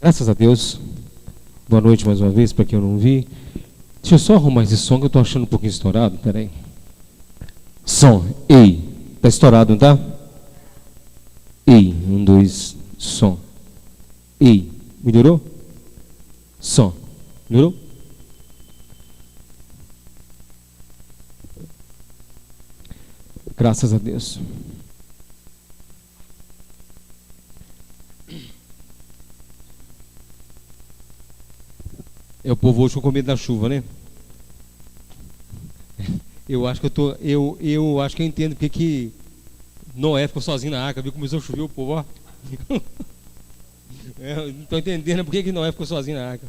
Graças a Deus. Boa noite mais uma vez, para quem eu não vi. Deixa eu só arrumar esse som que eu tô achando um pouquinho estourado. Peraí. Som. Ei. Tá estourado, não tá? Ei. 1, 2, som. Ei. Melhorou? Som. Melhorou? Graças a Deus. É o povo hoje com medo da chuva, né? Eu acho que eu acho que eu entendo porque que Noé ficou sozinho na arca, viu? Começou a chover o povo, ó. Eu não estou entendendo por que Noé ficou sozinho na arca.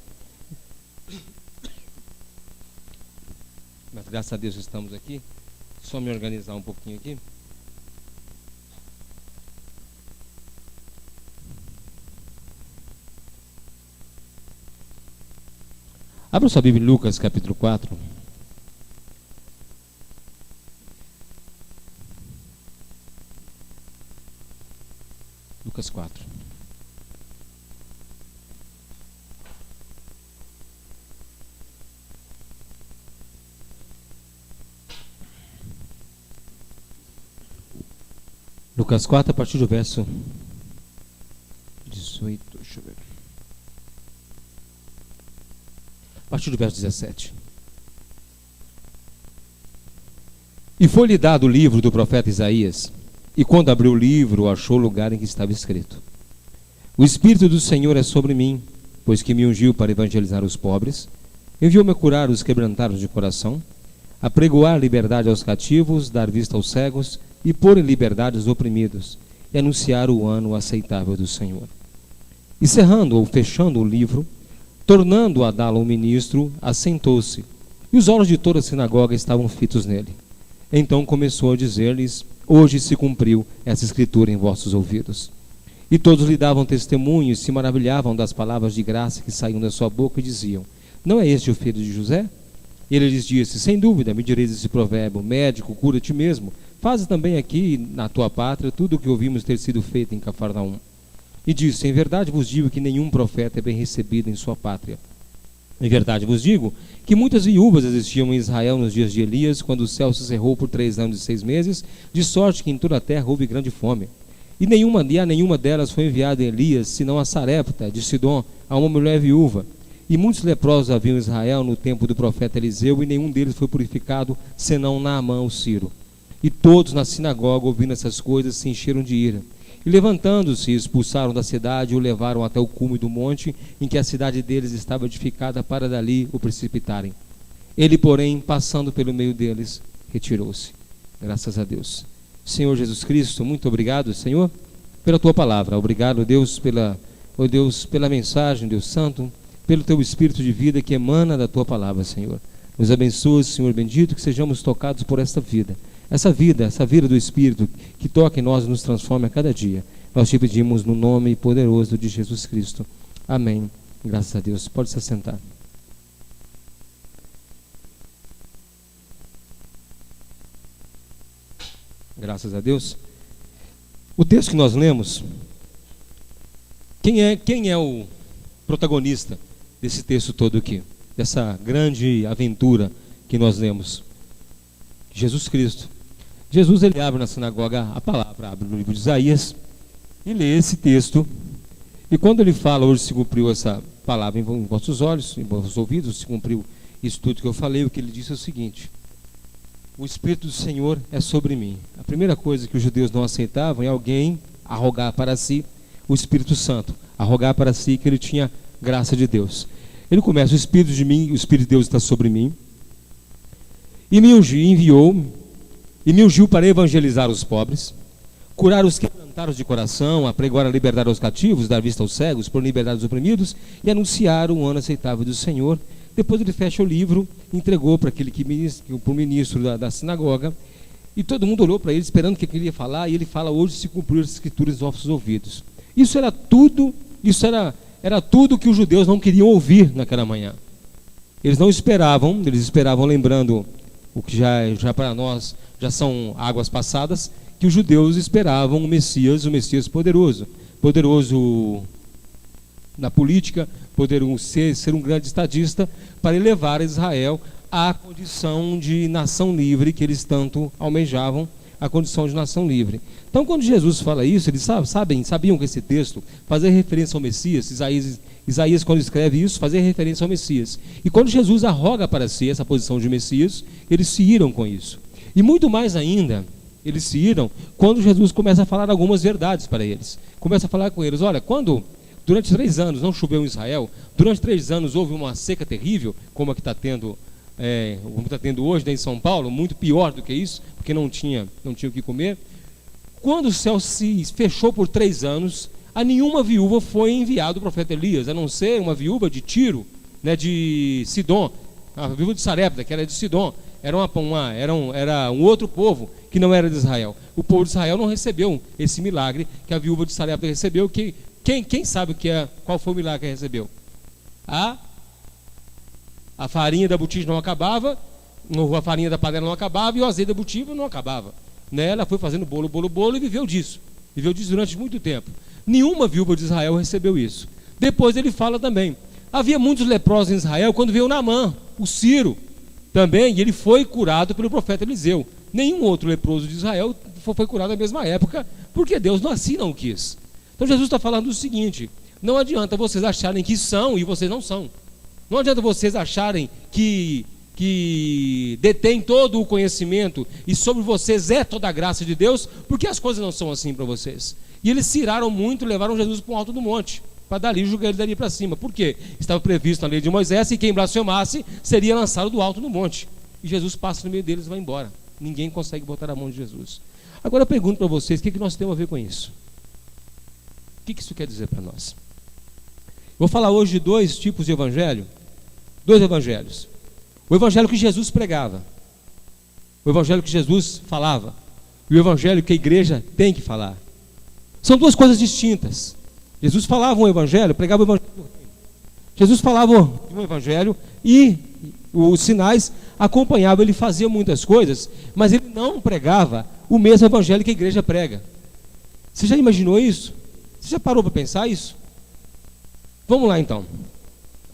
Mas graças a Deus estamos aqui. Só me organizar um pouquinho aqui. Abra sua Bíblia em Lucas capítulo 4. Lucas 4. Lucas 4, a partir do verso 18, deixa eu ver. A partir do verso 17. E foi-lhe dado o livro do profeta Isaías, e quando abriu o livro, achou o lugar em que estava escrito: O Espírito do Senhor é sobre mim, pois que me ungiu para evangelizar os pobres, enviou-me a curar os quebrantados de coração, a pregoar liberdade aos cativos, dar vista aos cegos, e pôr em liberdade os oprimidos, e anunciar o ano aceitável do Senhor. E cerrando ou fechando o livro, tornando a dá-lo ao ministro, assentou-se, e os olhos de toda a sinagoga estavam fitos nele. Então começou a dizer-lhes: Hoje se cumpriu essa escritura em vossos ouvidos. E todos lhe davam testemunho e se maravilhavam das palavras de graça que saíam da sua boca e diziam: Não é este o filho de José? E ele lhes disse: Sem dúvida, me direis esse provérbio: Médico, cura a ti mesmo. Faze também aqui na tua pátria tudo o que ouvimos ter sido feito em Cafarnaum. E disse: Em verdade vos digo que nenhum profeta é bem recebido em sua pátria. Em verdade vos digo que muitas viúvas existiam em Israel nos dias de Elias, quando o céu se cerrou por 3 anos e 6 meses, de sorte que em toda a terra houve grande fome. E a nenhuma delas foi enviado Elias, senão a Sarepta, de Sidom, a uma mulher viúva. E muitos leprosos haviam em Israel no tempo do profeta Eliseu, e nenhum deles foi purificado, senão Naamã o Ciro. E todos na sinagoga, ouvindo essas coisas, se encheram de ira. E levantando-se, expulsaram da cidade e o levaram até o cume do monte, em que a cidade deles estava edificada, para dali o precipitarem. Ele, porém, passando pelo meio deles, retirou-se. Graças a Deus. Senhor Jesus Cristo, muito obrigado, Senhor, pela tua palavra. Obrigado, Deus, pela mensagem, Deus Santo, pelo teu Espírito de vida que emana da tua palavra, Senhor. Nos abençoe, Senhor bendito, que sejamos tocados por esta vida. Essa vida do Espírito que toca em nós e nos transforma a cada dia. Nós te pedimos no nome poderoso de Jesus Cristo. Amém. Graças a Deus. Pode se assentar. Graças a Deus. O texto que nós lemos, quem é o protagonista desse texto todo aqui? Dessa grande aventura que nós lemos? Jesus Cristo. Jesus, ele abre na sinagoga a palavra, abre no livro de Isaías e lê esse texto. E quando ele fala: Hoje se cumpriu essa palavra em vossos olhos, em vossos ouvidos, se cumpriu isso tudo que eu falei, o que ele disse é o seguinte: O Espírito do Senhor é sobre mim. A primeira coisa que os judeus não aceitavam é alguém arrogar para si o Espírito Santo, arrogar para si que ele tinha graça de Deus. Ele começa: O Espírito de mim, o Espírito de Deus está sobre mim, e me ungiu para evangelizar os pobres, curar os quebrantados de coração, apregoar a liberdade aos cativos, dar vista aos cegos, pôr liberdade aos oprimidos e anunciar o ano aceitável do Senhor. Depois ele fecha o livro, entregou para aquele para o ministro da sinagoga, e todo mundo olhou para ele esperando o que ele ia falar, e ele fala: Hoje se cumpriu as escrituras em vossos ouvidos. Isso era tudo que os judeus não queriam ouvir naquela manhã. Eles esperavam, lembrando o que já para nós já são águas passadas, que os judeus esperavam o Messias poderoso na política, poderiam ser um grande estadista, para elevar Israel à condição de nação livre que eles tanto almejavam, a condição de nação livre. Então, quando Jesus fala isso, eles sabiam que esse texto fazia referência ao Messias. Isaías, quando escreve isso, fazia referência ao Messias. E quando Jesus arroga para si essa posição de Messias, eles se iram com isso. E muito mais ainda, eles se iram quando Jesus começa a falar algumas verdades para eles. Começa a falar com eles: olha, quando durante 3 anos não choveu em Israel, durante 3 anos houve uma seca terrível, como a que está tendo hoje, né, em São Paulo, muito pior do que isso, porque não tinha o que comer. Quando o céu se fechou por 3 anos, a nenhuma viúva foi enviado o profeta Elias, a não ser uma viúva de Tiro, né, de Sidom, a viúva de Sarepta, que era de Sidom. Era um outro povo que não era de Israel. O povo de Israel não recebeu esse milagre que a viúva de Sarepta recebeu. Quem sabe qual foi o milagre que recebeu? A farinha da botija não acabava, a farinha da panela não acabava e o azeite da botija não acabava, né? Ela foi fazendo bolo e viveu disso durante muito tempo. Nenhuma viúva de Israel recebeu isso. Depois ele fala também: havia muitos leprosos em Israel quando veio Naamã, o Ciro, também, e ele foi curado pelo profeta Eliseu. Nenhum outro leproso de Israel foi curado na mesma época, porque Deus assim não quis. Então Jesus está falando o seguinte: não adianta vocês acharem que são e vocês não são. Não adianta vocês acharem que detém todo o conhecimento e sobre vocês é toda a graça de Deus, porque as coisas não são assim para vocês. E eles se iraram muito e levaram Jesus para o alto do monte, para dali julgar ele dali para cima. Por quê? Estava previsto na lei de Moisés que quem blasfemasse seria lançado do alto do monte. E Jesus passa no meio deles e vai embora. Ninguém consegue botar a mão de Jesus. Agora eu pergunto para vocês: o que nós temos a ver com isso? O que isso quer dizer para nós? Vou falar hoje de 2 tipos de evangelho. 2 evangelhos. O evangelho que Jesus pregava, o evangelho que Jesus falava, e o evangelho que a igreja tem que falar. São 2 coisas distintas. Jesus falava um evangelho, pregava o evangelho do reino. Jesus falava de um evangelho e os sinais acompanhavam, ele fazia muitas coisas, mas ele não pregava o mesmo evangelho que a igreja prega. Você já imaginou isso? Você já parou para pensar isso? Vamos lá então.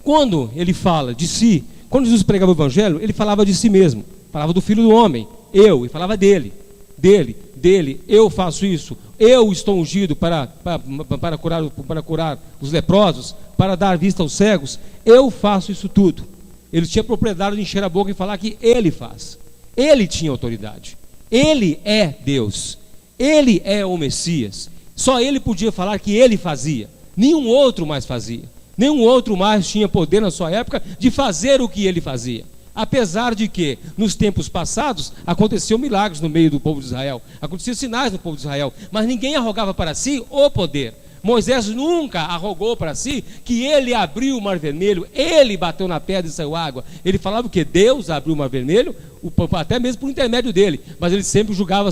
Quando ele fala de si, quando Jesus pregava o evangelho, ele falava de si mesmo, falava do Filho do Homem, e falava dele, eu faço isso, eu estou ungido para curar os leprosos, para dar vista aos cegos, eu faço isso tudo. Ele tinha propriedade de encher a boca e falar que ele faz. Ele tinha autoridade, ele é Deus, ele é o Messias. Só ele podia falar que ele fazia, nenhum outro mais fazia. Nenhum outro mais tinha poder na sua época de fazer o que ele fazia. Apesar de que, nos tempos passados, aconteciam milagres no meio do povo de Israel, aconteciam sinais no povo de Israel, mas ninguém arrogava para si o poder. Moisés nunca arrogou para si que ele abriu o mar vermelho, ele bateu na pedra e saiu água. Ele falava que Deus abriu o mar vermelho, até mesmo por intermédio dele, mas ele sempre julgava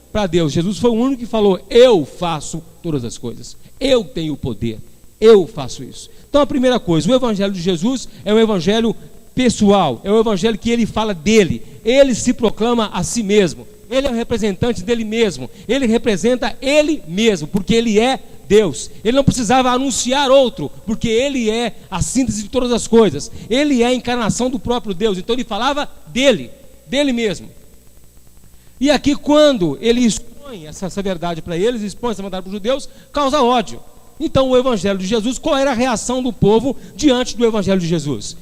para Deus. Jesus foi o único que falou: eu faço todas as coisas, eu tenho o poder, eu faço isso. Então a primeira coisa, o evangelho de Jesus é um evangelho pessoal, é um evangelho que ele fala dele, ele se proclama a si mesmo, ele é o representante dele mesmo, ele representa ele mesmo, porque ele é Deus. Ele não precisava anunciar outro, porque ele é a síntese de todas as coisas, ele é a encarnação do próprio Deus. Então ele falava dele mesmo. E aqui, quando ele expõe essa verdade para eles, expõe essa verdade para os judeus, causa ódio. Então o evangelho de Jesus, qual era a reação do povo diante do evangelho de Jesus?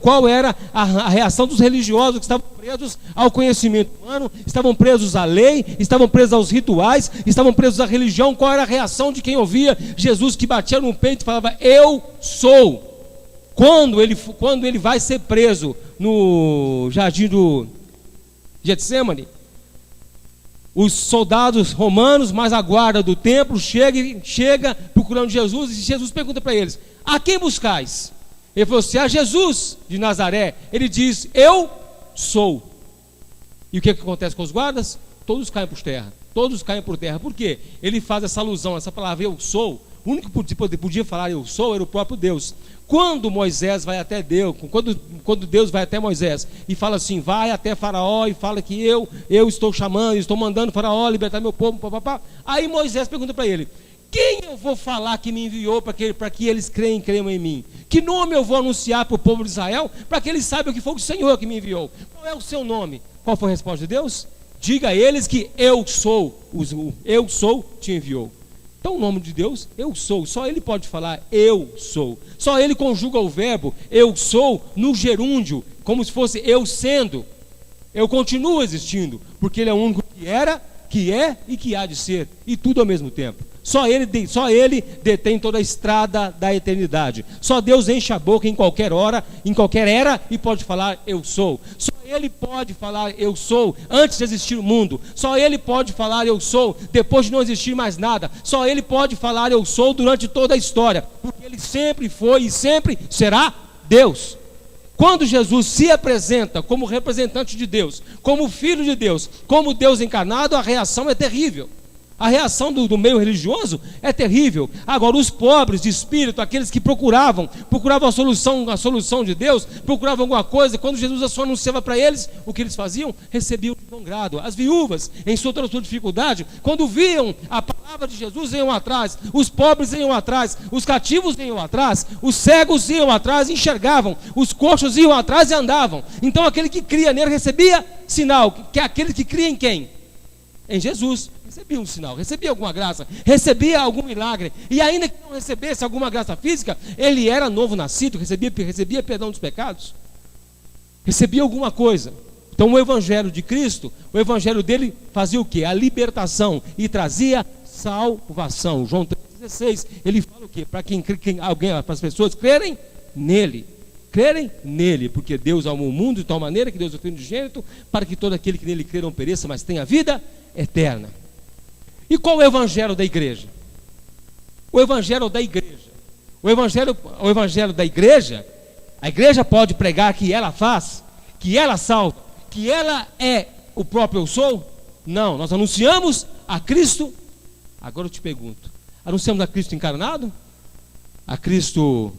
Qual era a reação dos religiosos que estavam presos ao conhecimento humano, estavam presos à lei, estavam presos aos rituais, estavam presos à religião? Qual era a reação de quem ouvia Jesus, que batia no peito e falava: eu sou? Quando ele vai ser preso no jardim do Getsêmani, os soldados romanos, mais a guarda do templo, chega procurando Jesus, e Jesus pergunta para eles: a quem buscais? Ele falou assim: a Jesus de Nazaré. Ele diz: eu sou. E o que acontece com os guardas? Todos caem por terra. Todos caem por terra. Por quê? Ele faz essa alusão, essa palavra eu sou. O único que podia falar eu sou era o próprio Deus. Quando Moisés vai até Deus, quando Deus vai até Moisés e fala assim: vai até Faraó e fala que eu estou chamando, estou mandando Faraó libertar meu povo, papapá. Aí Moisés pergunta para ele: Quem eu vou falar que me enviou para que eles creiam em mim? Que nome eu vou anunciar para o povo de Israel para que eles saibam que foi o Senhor que me enviou? Qual é o seu nome? Qual foi a resposta de Deus? Diga a eles que eu sou te enviou. Então o nome de Deus, eu sou. Só Ele pode falar eu sou. Só Ele conjuga o verbo eu sou no gerúndio, como se fosse eu sendo. Eu continuo existindo, porque Ele é o único que era, que é e que há de ser, e tudo ao mesmo tempo. Só ele detém toda a estrada da eternidade. Só Deus enche a boca em qualquer hora, em qualquer era, e pode falar eu sou. Só Ele pode falar eu sou antes de existir o mundo. Só Ele pode falar eu sou depois de não existir mais nada. Só Ele pode falar eu sou durante toda a história, porque Ele sempre foi e sempre será Deus. Quando Jesus se apresenta como representante de Deus, como Filho de Deus, como Deus encarnado, a reação é terrível. A reação do meio religioso é terrível. Agora, os pobres de espírito, aqueles que procuravam a solução de Deus, procuravam alguma coisa, quando Jesus só anunciava para eles, o que eles faziam? Recebiam de bom grado. As viúvas, em toda a sua dificuldade, quando viam a palavra de Jesus, iam atrás. Os pobres iam atrás, os cativos iam atrás, os cegos iam atrás e enxergavam, os coxos iam atrás e andavam. Então, aquele que cria nele recebia sinal, que é aquele que cria em quem? Em Jesus. Recebia um sinal, recebia alguma graça, recebia algum milagre, e ainda que não recebesse alguma graça física, ele era novo nascido, recebia perdão dos pecados, recebia alguma coisa. Então o evangelho de Cristo, o evangelho dele fazia o quê? A libertação, e trazia salvação. João 3,16, ele fala o quê? Para para as pessoas crerem nele, porque Deus amou o mundo de tal maneira que Deus é o Filho unigênito, para que todo aquele que nele crê não pereça, mas tenha vida eterna. E qual é o evangelho da igreja? O evangelho da igreja, a igreja pode pregar que ela faz, que ela salva, que ela é o próprio eu sou? Não, nós anunciamos a Cristo. Agora eu te pergunto, anunciamos a Cristo encarnado? A Cristo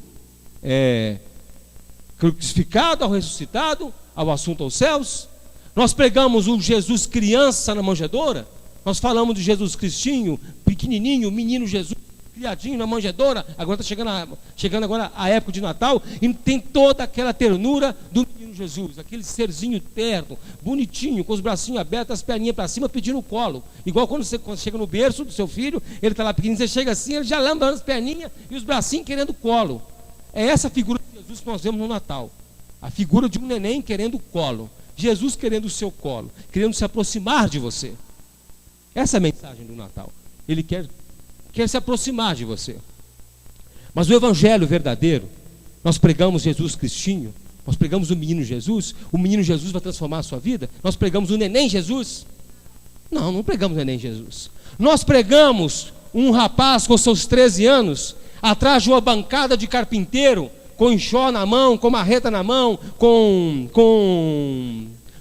crucificado, ao ressuscitado, ao assunto aos céus? Nós pregamos o Jesus criança na manjedoura? Nós falamos de Jesus Cristinho, pequenininho, menino Jesus, criadinho na manjedoura. Agora está chegando agora a época de Natal, e tem toda aquela ternura do menino Jesus, aquele serzinho terno, bonitinho, com os bracinhos abertos, as perninhas para cima, pedindo o colo. Igual quando você chega no berço do seu filho, ele está lá pequenininho, você chega assim, ele já lambando as perninhas e os bracinhos querendo o colo. É essa figura de Jesus que nós vemos no Natal. A figura de um neném querendo o colo. Jesus querendo o seu colo, querendo se aproximar de você. Essa é a mensagem do Natal. Ele quer se aproximar de você. Mas o evangelho verdadeiro, nós pregamos Jesus Cristinho, nós pregamos o menino Jesus vai transformar a sua vida. Nós pregamos o neném Jesus? Não pregamos o neném Jesus. Nós pregamos um rapaz com seus 13 anos, atrás de uma bancada de carpinteiro, com enxó na mão, com marreta na mão, com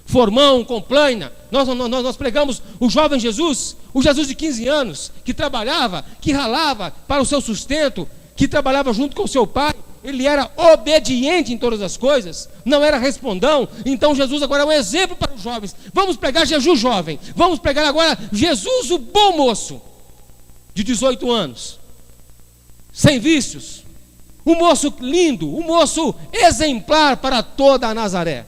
formão, com plaina. Nós pregamos o jovem Jesus, o Jesus de 15 anos, que trabalhava, que ralava para o seu sustento, que trabalhava junto com o seu pai. Ele era obediente em todas as coisas, não era respondão. Então Jesus agora é um exemplo para os jovens. Vamos pregar Jesus jovem, vamos pregar agora Jesus o bom moço, de 18 anos, sem vícios, um moço lindo, um moço exemplar para toda a Nazaré.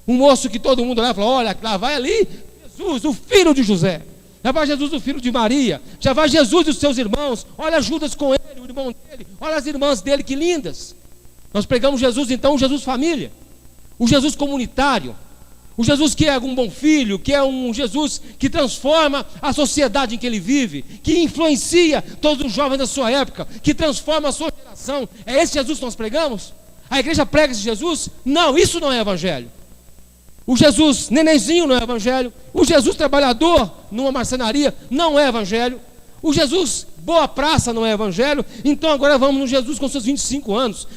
Um moço que todo mundo olha e fala: olha, lá vai ali Jesus, o filho de José. Já vai Jesus, o filho de Maria. Já vai Jesus e os seus irmãos. Olha Judas com ele, o irmão dele. Olha as irmãs dele, que lindas. Nós pregamos Jesus então, o Jesus família, o Jesus comunitário, o Jesus que é um bom filho, que é um Jesus que transforma a sociedade em que ele vive, que influencia todos os jovens da sua época, que transforma a sua geração. É esse Jesus que nós pregamos? A igreja prega esse Jesus? Não, isso não é evangelho. O Jesus nenenzinho não é evangelho. O Jesus trabalhador numa marcenaria não é evangelho. O Jesus boa praça não é evangelho. Então agora vamos no Jesus com seus 25 anos,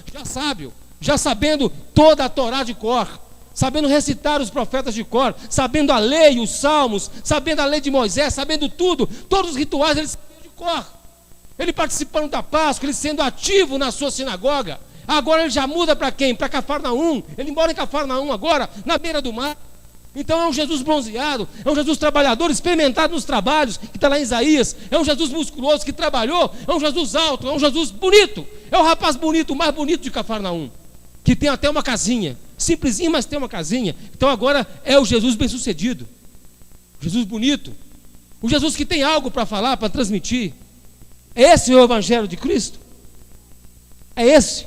já sabendo toda a Torá de cor, sabendo recitar os profetas de cor, sabendo a lei, os salmos, sabendo a lei de Moisés, sabendo tudo, todos os rituais ele sabia de cor. Ele participando da Páscoa, ele sendo ativo na sua sinagoga. Agora ele já muda para quem? Para Cafarnaum. Ele mora em Cafarnaum agora, na beira do mar. Então é um Jesus bronzeado, é um Jesus trabalhador, experimentado nos trabalhos, que está lá em Isaías, é um Jesus musculoso que trabalhou, é um Jesus alto, é um Jesus bonito, é o rapaz bonito, o mais bonito de Cafarnaum, que tem até uma casinha, simplesinho, mas tem uma casinha. Então agora é o Jesus bem-sucedido, Jesus bonito, o Jesus que tem algo para falar, para transmitir. Esse é o Evangelho de Cristo? É esse.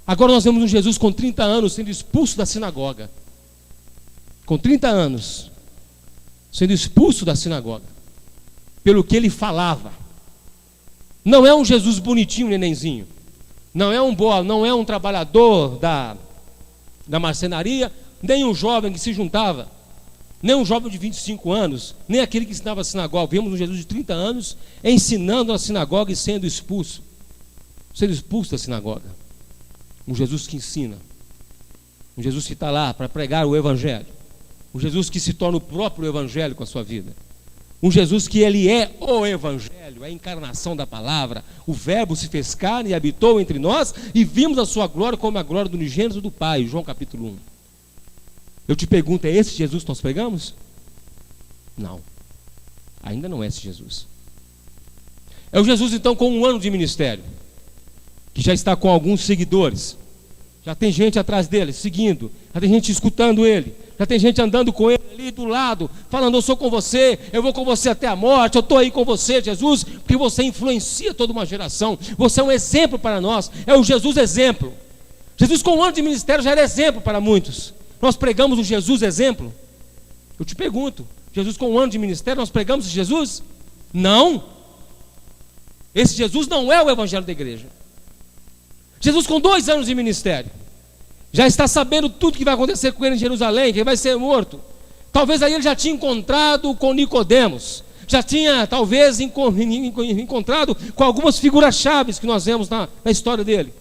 Agora nós vemos um Jesus com 30 anos sendo expulso da sinagoga. Com 30 anos, sendo expulso da sinagoga, pelo que ele falava. Não é um Jesus bonitinho, nenenzinho. Não é um trabalhador da marcenaria, nem um jovem que se juntava, nem um jovem de 25 anos, nem aquele que ensinava a sinagoga. Vemos um Jesus de 30 anos ensinando na sinagoga e sendo expulso da sinagoga. Um Jesus que ensina, um Jesus que está lá para pregar o Evangelho. Um Jesus que se torna o próprio Evangelho com a sua vida. Um Jesus que ele é o Evangelho, é a encarnação da palavra. O Verbo se fez carne e habitou entre nós, e vimos a sua glória como a glória do unigênito do Pai. João capítulo 1. Eu te pergunto, é esse Jesus que nós pregamos? Não. Ainda não é esse Jesus. É o Jesus então com 1 ano de ministério, que já está com alguns seguidores. Já tem gente atrás dele, seguindo. Já tem gente escutando ele. Já tem gente andando com ele ali do lado, falando: eu sou com você, eu vou com você até a morte, eu estou aí com você, Jesus, porque você influencia toda uma geração. Você é um exemplo para nós, é o Jesus exemplo. Jesus com 1 ano de ministério já era exemplo para muitos. Nós pregamos o Jesus exemplo? Eu te pergunto, Jesus com 1 ano de ministério, nós pregamos esse Jesus? Não. Esse Jesus não é o Evangelho da igreja. Jesus com 2 anos de ministério, já está sabendo tudo que vai acontecer com ele em Jerusalém, que ele vai ser morto. Talvez aí ele já tinha encontrado com Nicodemos, já tinha talvez encontrado com algumas figuras chaves que nós vemos na história dele.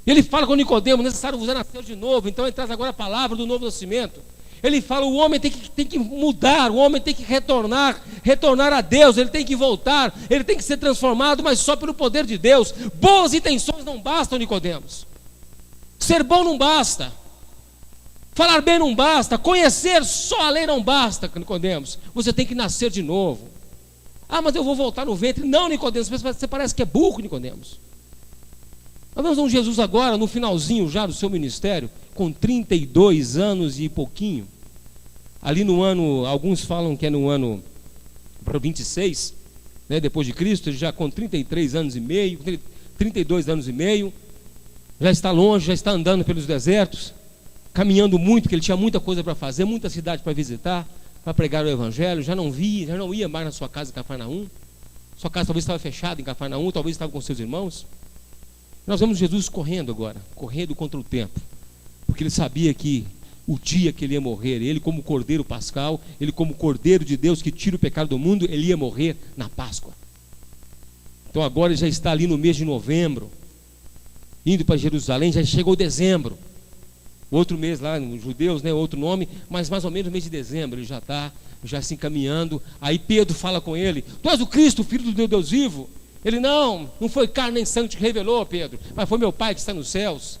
Ele fala com Nicodemos: necessário você nascer de novo. Então ele traz agora a palavra do novo nascimento. Ele fala: o homem tem que mudar, o homem tem que retornar a Deus, ele tem que voltar, ele tem que ser transformado, mas só pelo poder de Deus. Boas intenções não bastam, Nicodemos. Ser bom não basta, falar bem não basta, conhecer só a lei não basta, Nicodemos. Você tem que nascer de novo. Ah, mas eu vou voltar no ventre. Não, Nicodemos, você parece que é burro, Nicodemos. Nós vemos um Jesus agora, no finalzinho já do seu ministério, com 32 anos e pouquinho. Ali no ano, alguns falam que é no ano 26, né, depois de Cristo, ele já com 33 anos e meio, 32 anos e meio, já está longe, já está andando pelos desertos, caminhando muito, porque ele tinha muita coisa para fazer, muita cidade para visitar, para pregar o Evangelho. Já não ia mais na sua casa em Cafarnaum. Sua casa talvez estava fechada em Cafarnaum, talvez estava com seus irmãos. Nós vemos Jesus correndo agora, correndo contra o tempo, porque ele sabia que o dia que ele ia morrer, ele como cordeiro pascal, ele como cordeiro de Deus que tira o pecado do mundo, ele ia morrer na Páscoa. Então agora ele já está ali no mês de novembro, indo para Jerusalém. Já chegou dezembro, outro mês lá nos judeus, né, outro nome, mas mais ou menos no mês de dezembro ele já está se encaminhando. Aí Pedro fala com ele: tu és o Cristo, filho do Deus vivo? Ele: não foi carne nem sangue que revelou, Pedro, mas foi meu Pai que está nos céus,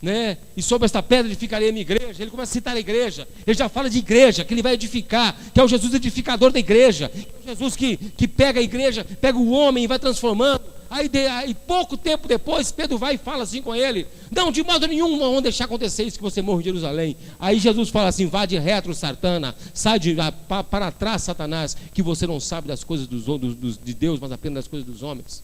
né? E sobre esta pedra edificarei a minha igreja. Ele começa a citar a igreja, ele já fala de igreja, que ele vai edificar, que é o Jesus edificador da igreja, que é o Jesus que pega a igreja, pega o homem e vai transformando. Aí pouco tempo depois, Pedro vai e fala assim com ele: não, de modo nenhum não vão deixar acontecer isso, que você morra em Jerusalém. Aí Jesus fala assim: vá de retro, Satana, sai para trás, Satanás, que você não sabe das coisas de Deus, mas apenas das coisas dos homens.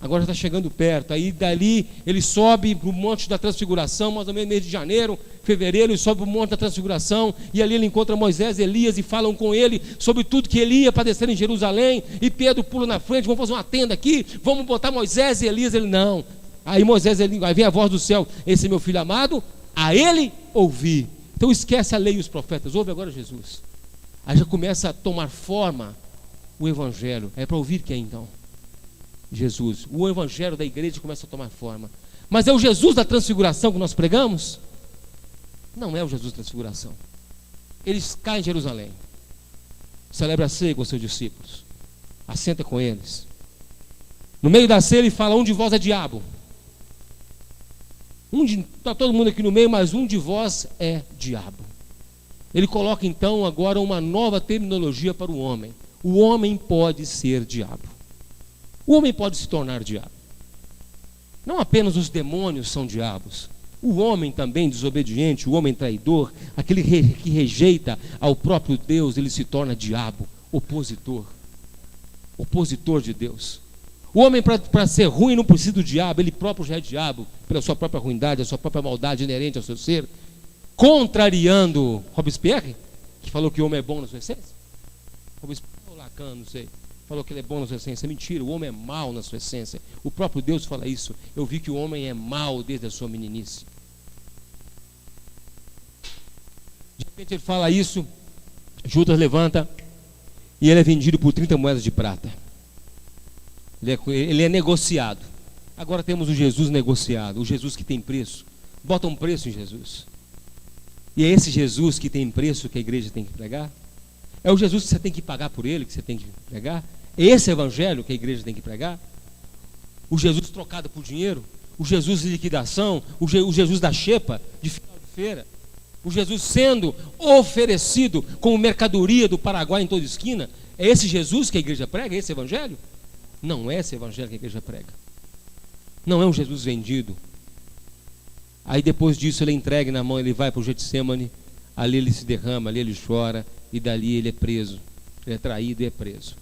Agora está chegando perto. Aí dali ele sobe para o Monte da Transfiguração, mais ou menos mês de janeiro, fevereiro. Ele sobe para o Monte da Transfiguração, e ali ele encontra Moisés e Elias, e falam com ele sobre tudo que ele ia padecer em Jerusalém. E Pedro pula na frente: vamos fazer uma tenda aqui, vamos botar Moisés e Elias. Ele: não. Aí aí vem a voz do céu: esse é meu filho amado, a ele ouvi. Então esquece a lei e os profetas, ouve agora Jesus. Aí já começa a tomar forma o Evangelho. É para ouvir quem então? Jesus. O Evangelho da igreja começa a tomar forma. Mas é o Jesus da transfiguração que nós pregamos? Não é o Jesus da transfiguração. Ele cai em Jerusalém, celebra a ceia com os seus discípulos, assenta com eles. No meio da ceia ele fala: um de vós é diabo. Está todo mundo aqui no meio, mas um de vós é diabo. Ele coloca então agora uma nova terminologia para o homem. O homem pode ser diabo. O homem pode se tornar diabo. Não apenas os demônios são diabos. O homem também desobediente, o homem traidor, aquele que rejeita ao próprio Deus, ele se torna diabo, opositor de Deus. O homem, para ser ruim, não precisa do diabo, ele próprio já é diabo, pela sua própria ruindade, a sua própria maldade inerente ao seu ser, contrariando Robespierre, que falou que o homem é bom na sua essência. Robespierre ou Lacan, não sei, falou que ele é bom na sua essência. Mentira, o homem é mau na sua essência. O próprio Deus fala isso. Eu vi que o homem é mau desde a sua meninice. De repente ele fala isso, Judas levanta e ele é vendido por 30 moedas de prata. Ele é negociado. Agora temos o Jesus negociado, o Jesus que tem preço. Bota um preço em Jesus. E é esse Jesus que tem preço que a igreja tem que pregar? É o Jesus que você tem que pagar por ele, que você tem que pregar? É esse evangelho que a igreja tem que pregar? O Jesus trocado por dinheiro? O Jesus de liquidação? O Jesus da xepa, de final de feira? O Jesus sendo oferecido como mercadoria do Paraguai em toda esquina? É esse Jesus que a igreja prega? É esse evangelho? Não é esse evangelho que a igreja prega. Não é um Jesus vendido. Aí depois disso ele é entregue na mão, ele vai para o Getsemane, ali ele se derrama, ali ele chora, e dali ele é preso. Ele é traído e é preso.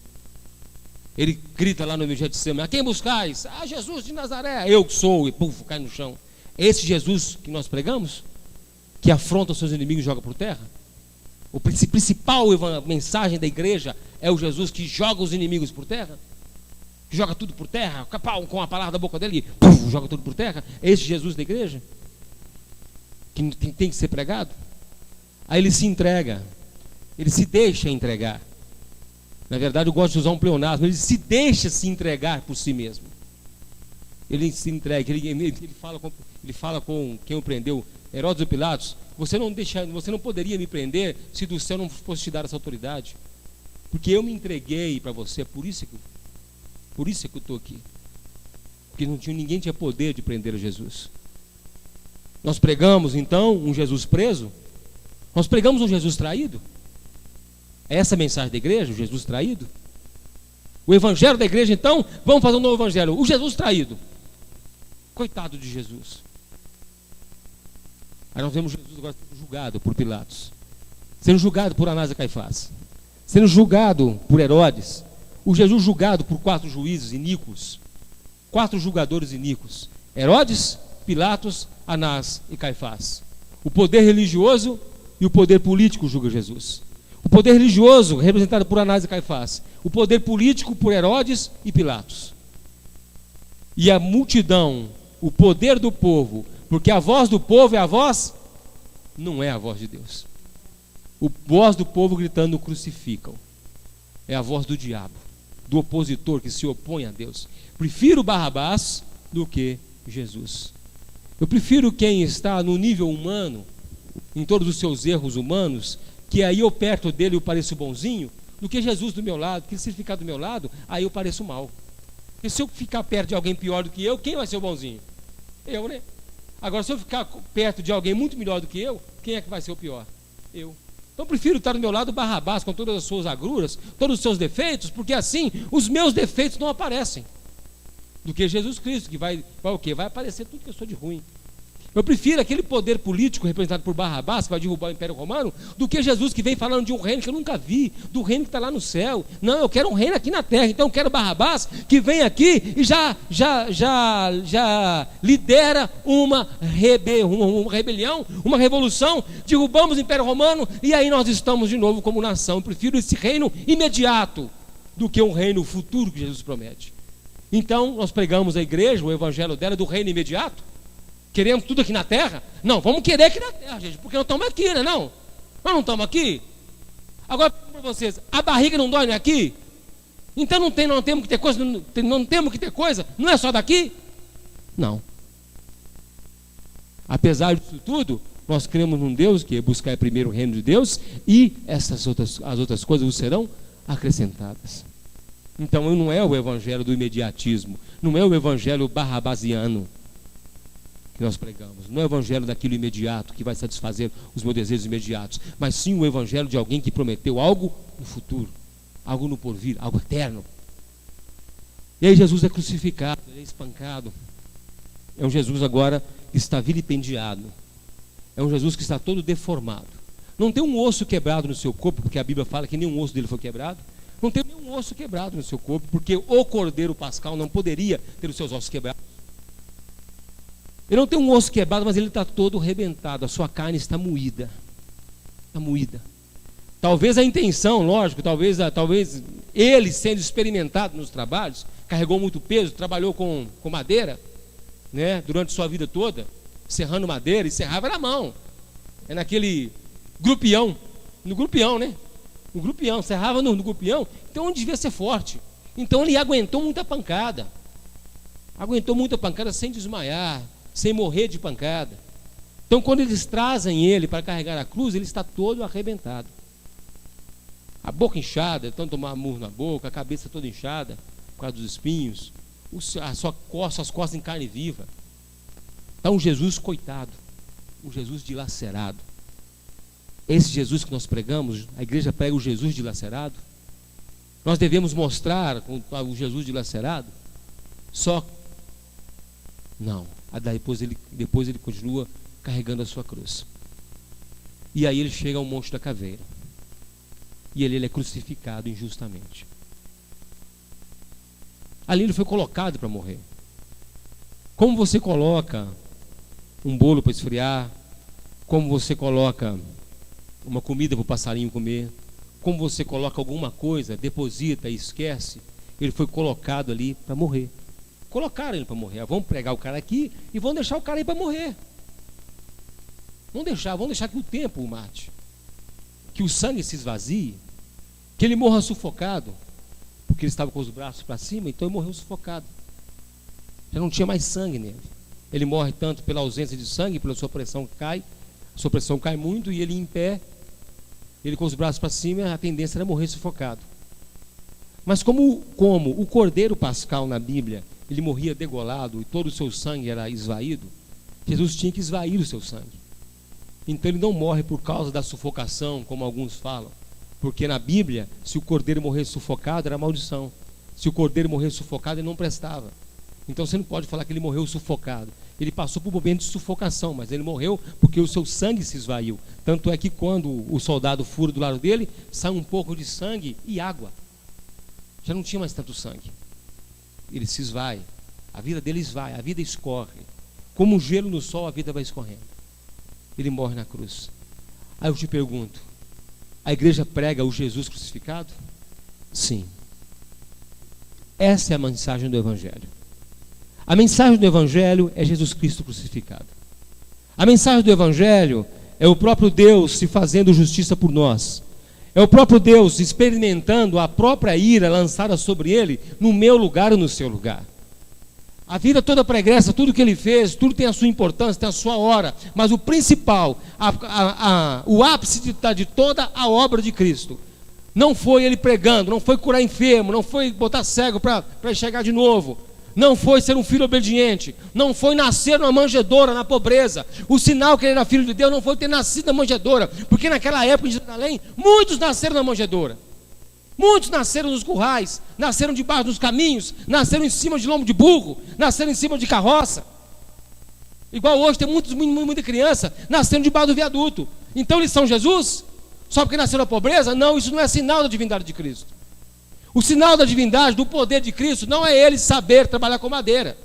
Ele grita lá no Getsemane: a quem buscais? Ah, Jesus de Nazaré. Eu que sou, e puf, cai no chão. É esse Jesus que nós pregamos? Que afronta os seus inimigos e joga por terra? O principal mensagem da igreja é o Jesus que joga os inimigos por terra? Que joga tudo por terra, com a palavra da boca dele, puf, joga tudo por terra? É esse Jesus da igreja? Que tem que ser pregado? Aí ele se entrega, ele se deixa entregar. Na verdade eu gosto de usar um pleonasmo, ele se deixa se entregar por si mesmo. Ele se entrega, ele fala com quem o prendeu, Herodes e Pilatos: você não poderia me prender se do céu não fosse te dar essa autoridade, porque eu me entreguei para você, por isso que eu estou aqui, porque ninguém tinha poder de prender a Jesus. Nós pregamos então um Jesus preso? Nós pregamos um Jesus traído? É essa a mensagem da igreja, o Jesus traído? O evangelho da igreja então, vamos fazer um novo evangelho, o Jesus traído. Coitado de Jesus. Aí nós vemos Jesus agora sendo julgado por Pilatos, sendo julgado por Anás e Caifás, sendo julgado por Herodes. O Jesus julgado por 4 juízes iníquos, 4 julgadores iníquos: Herodes, Pilatos, Anás e Caifás. O poder religioso e o poder político julga Jesus. O poder religioso representado por Anás e Caifás, o poder político por Herodes e Pilatos. E a multidão, o poder do povo, porque a voz do povo é a voz, não é a voz de Deus. A voz do povo gritando: crucificam, é a voz do diabo, do opositor que se opõe a Deus. Prefiro Barrabás do que Jesus. Eu prefiro quem está no nível humano, em todos os seus erros humanos, que aí eu perto dele eu pareço bonzinho, do que Jesus do meu lado, porque se ele ficar do meu lado, aí eu pareço mal. Porque se eu ficar perto de alguém pior do que eu, quem vai ser o bonzinho? Eu, né? Agora, se eu ficar perto de alguém muito melhor do que eu, quem é que vai ser o pior? Eu. Então eu prefiro estar do meu lado Barrabás, com todas as suas agruras, todos os seus defeitos, porque assim os meus defeitos não aparecem, do que Jesus Cristo, que vai o quê? Vai aparecer tudo que eu sou de ruim. Eu prefiro aquele poder político representado por Barrabás, que vai derrubar o Império Romano, do que Jesus que vem falando de um reino que eu nunca vi, do reino que está lá no céu. Não, eu quero um reino aqui na terra. Então eu quero Barrabás que vem aqui e já lidera uma rebelião, uma revolução. Derrubamos o Império Romano e aí nós estamos de novo como nação. Eu prefiro esse reino imediato do que um reino futuro que Jesus promete. Então nós pregamos a igreja, o evangelho dela, do reino imediato. Queremos tudo aqui na terra? Não, vamos querer aqui na terra, gente, porque nós estamos aqui, né? Nós não estamos aqui. Agora, para vocês, a barriga não dói aqui? Então não temos que ter coisa, não temos que ter coisa, não é só daqui? Não. Apesar disso tudo, nós cremos num Deus que é buscar primeiro o reino de Deus e as outras coisas vos serão acrescentadas. Então não é o evangelho do imediatismo, não é o evangelho barrabasiano. que nós pregamos. Não é o evangelho daquilo imediato que vai satisfazer os meus desejos imediatos, mas sim o evangelho de alguém que prometeu algo no futuro, algo no porvir, algo eterno. E aí Jesus é crucificado, ele é espancado. É um Jesus agora que está vilipendiado. É um Jesus que está todo deformado. Não tem um osso quebrado no seu corpo, porque a Bíblia fala que nenhum osso dele foi quebrado. Não tem nenhum osso quebrado no seu corpo, porque o Cordeiro Pascal não poderia ter os seus ossos quebrados. Ele não tem um osso quebrado, mas ele está todo arrebentado. A sua carne está moída. Está moída. Talvez a intenção, lógico, talvez ele sendo experimentado nos trabalhos, carregou muito peso, trabalhou com madeira, né, durante sua vida toda, serrando madeira, e serrava na mão. É naquele grupião, no grupião, né? No grupião, serrava no grupião, então ele devia ser forte. Então ele aguentou muita pancada. Aguentou muita pancada sem desmaiar, sem morrer de pancada. Então quando eles trazem ele para carregar a cruz, ele está todo arrebentado. A boca inchada, tanto tomar murro na boca, a cabeça toda inchada, por causa dos espinhos, as costas em carne viva. Então um Jesus coitado, um Jesus dilacerado. Esse Jesus que nós pregamos, a igreja prega o Jesus dilacerado. Nós devemos mostrar o Jesus dilacerado? Só? Não. Depois ele continua carregando a sua cruz. E aí ele chega ao Monte da Caveira. E ele é crucificado injustamente. Ali ele foi colocado para morrer. Como você coloca um bolo para esfriar, como você coloca uma comida para o passarinho comer, como você coloca alguma coisa, deposita e esquece, ele foi colocado ali para morrer. Colocaram ele para morrer. Vamos pregar o cara aqui e vão deixar o cara aí para morrer. Vamos deixar que o tempo o mate, que o sangue se esvazie, que ele morra sufocado, porque ele estava com os braços para cima, então ele morreu sufocado. Já não tinha mais sangue nele. Ele morre tanto pela ausência de sangue, pela sua pressão cai, a sua pressão cai muito, e ele em pé, ele com os braços para cima, a tendência era morrer sufocado. Mas como o Cordeiro Pascal na Bíblia, ele morria degolado e todo o seu sangue era esvaído, Jesus tinha que esvair o seu sangue. Então ele não morre por causa da sufocação, como alguns falam, porque na Bíblia, se o cordeiro morresse sufocado, era maldição. Se o cordeiro morresse sufocado, ele não prestava. Então você não pode falar que ele morreu sufocado. Ele passou por um momento de sufocação, mas ele morreu porque o seu sangue se esvaiu. Tanto é que quando o soldado fura do lado dele, sai um pouco de sangue e água. Já não tinha mais tanto sangue. Ele se esvai. A vida dele esvai, a vida escorre. Como um gelo no sol, a vida vai escorrendo. Ele morre na cruz. Aí eu te pergunto, a igreja prega o Jesus crucificado? Sim. Essa é a mensagem do Evangelho. A mensagem do Evangelho é Jesus Cristo crucificado. A mensagem do Evangelho é o próprio Deus se fazendo justiça por nós. É o próprio Deus experimentando a própria ira lançada sobre ele, no meu lugar ou no seu lugar. A vida toda pregressa, tudo que ele fez, tudo tem a sua importância, tem a sua hora. Mas o principal, o ápice de toda a obra de Cristo, não foi ele pregando, não foi curar enfermo, não foi botar cego para enxergar de novo, não foi ser um filho obediente, não foi nascer numa manjedoura, na pobreza. O sinal que ele era filho de Deus não foi ter nascido na manjedoura, porque naquela época em Jerusalém, muitos nasceram na manjedoura. Muitos nasceram nos currais, nasceram debaixo dos caminhos, nasceram em cima de lombo de burro, nasceram em cima de carroça. Igual hoje tem muita criança nascendo debaixo do viaduto. Então eles são Jesus? Só porque nasceram na pobreza? Não, isso não é sinal da divindade de Cristo. O sinal da divindade, do poder de Cristo, não é ele saber trabalhar com madeira.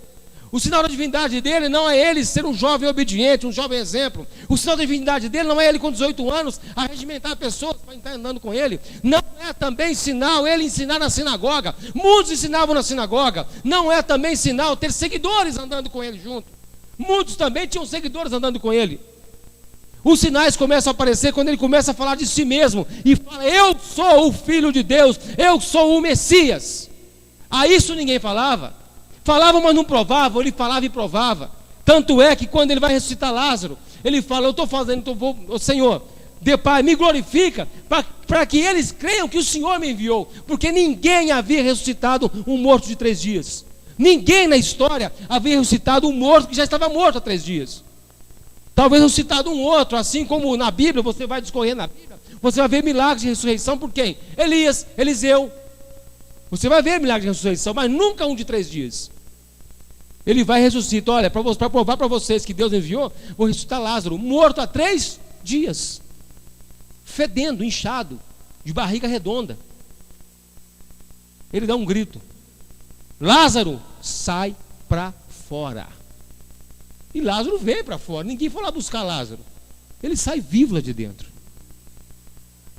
O sinal da divindade dele não é ele ser um jovem obediente, um jovem exemplo. O sinal da divindade dele não é ele com 18 anos arregimentar pessoas para estar andando com ele. Não é também sinal ele ensinar na sinagoga. Muitos ensinavam na sinagoga. Não é também sinal ter seguidores andando com ele junto. Muitos também tinham seguidores andando com ele. Os sinais começam a aparecer quando ele começa a falar de si mesmo e fala: eu sou o Filho de Deus, eu sou o Messias. A isso ninguém falava. Falavam, mas não provavam. Ele falava e provava. Tanto é que quando ele vai ressuscitar Lázaro, ele fala: eu estou fazendo, Senhor, Pai, me glorifica, para que eles creiam que o Senhor me enviou, porque ninguém havia ressuscitado um morto de 3 dias. Ninguém na história havia ressuscitado um morto que já estava morto há 3 dias. Talvez ressuscitado um outro, assim como na Bíblia, você vai discorrer na Bíblia, você vai ver milagres de ressurreição por quem? Elias, Eliseu. Você vai ver milagres de ressurreição, mas nunca um de 3 dias. Ele vai ressuscitar. Olha, para provar para vocês que Deus enviou, vou ressuscitar Lázaro, morto há 3 dias, fedendo, inchado, de barriga redonda. Ele dá um grito: Lázaro, sai para fora. E Lázaro veio para fora. Ninguém foi lá buscar Lázaro. Ele sai vivo lá de dentro.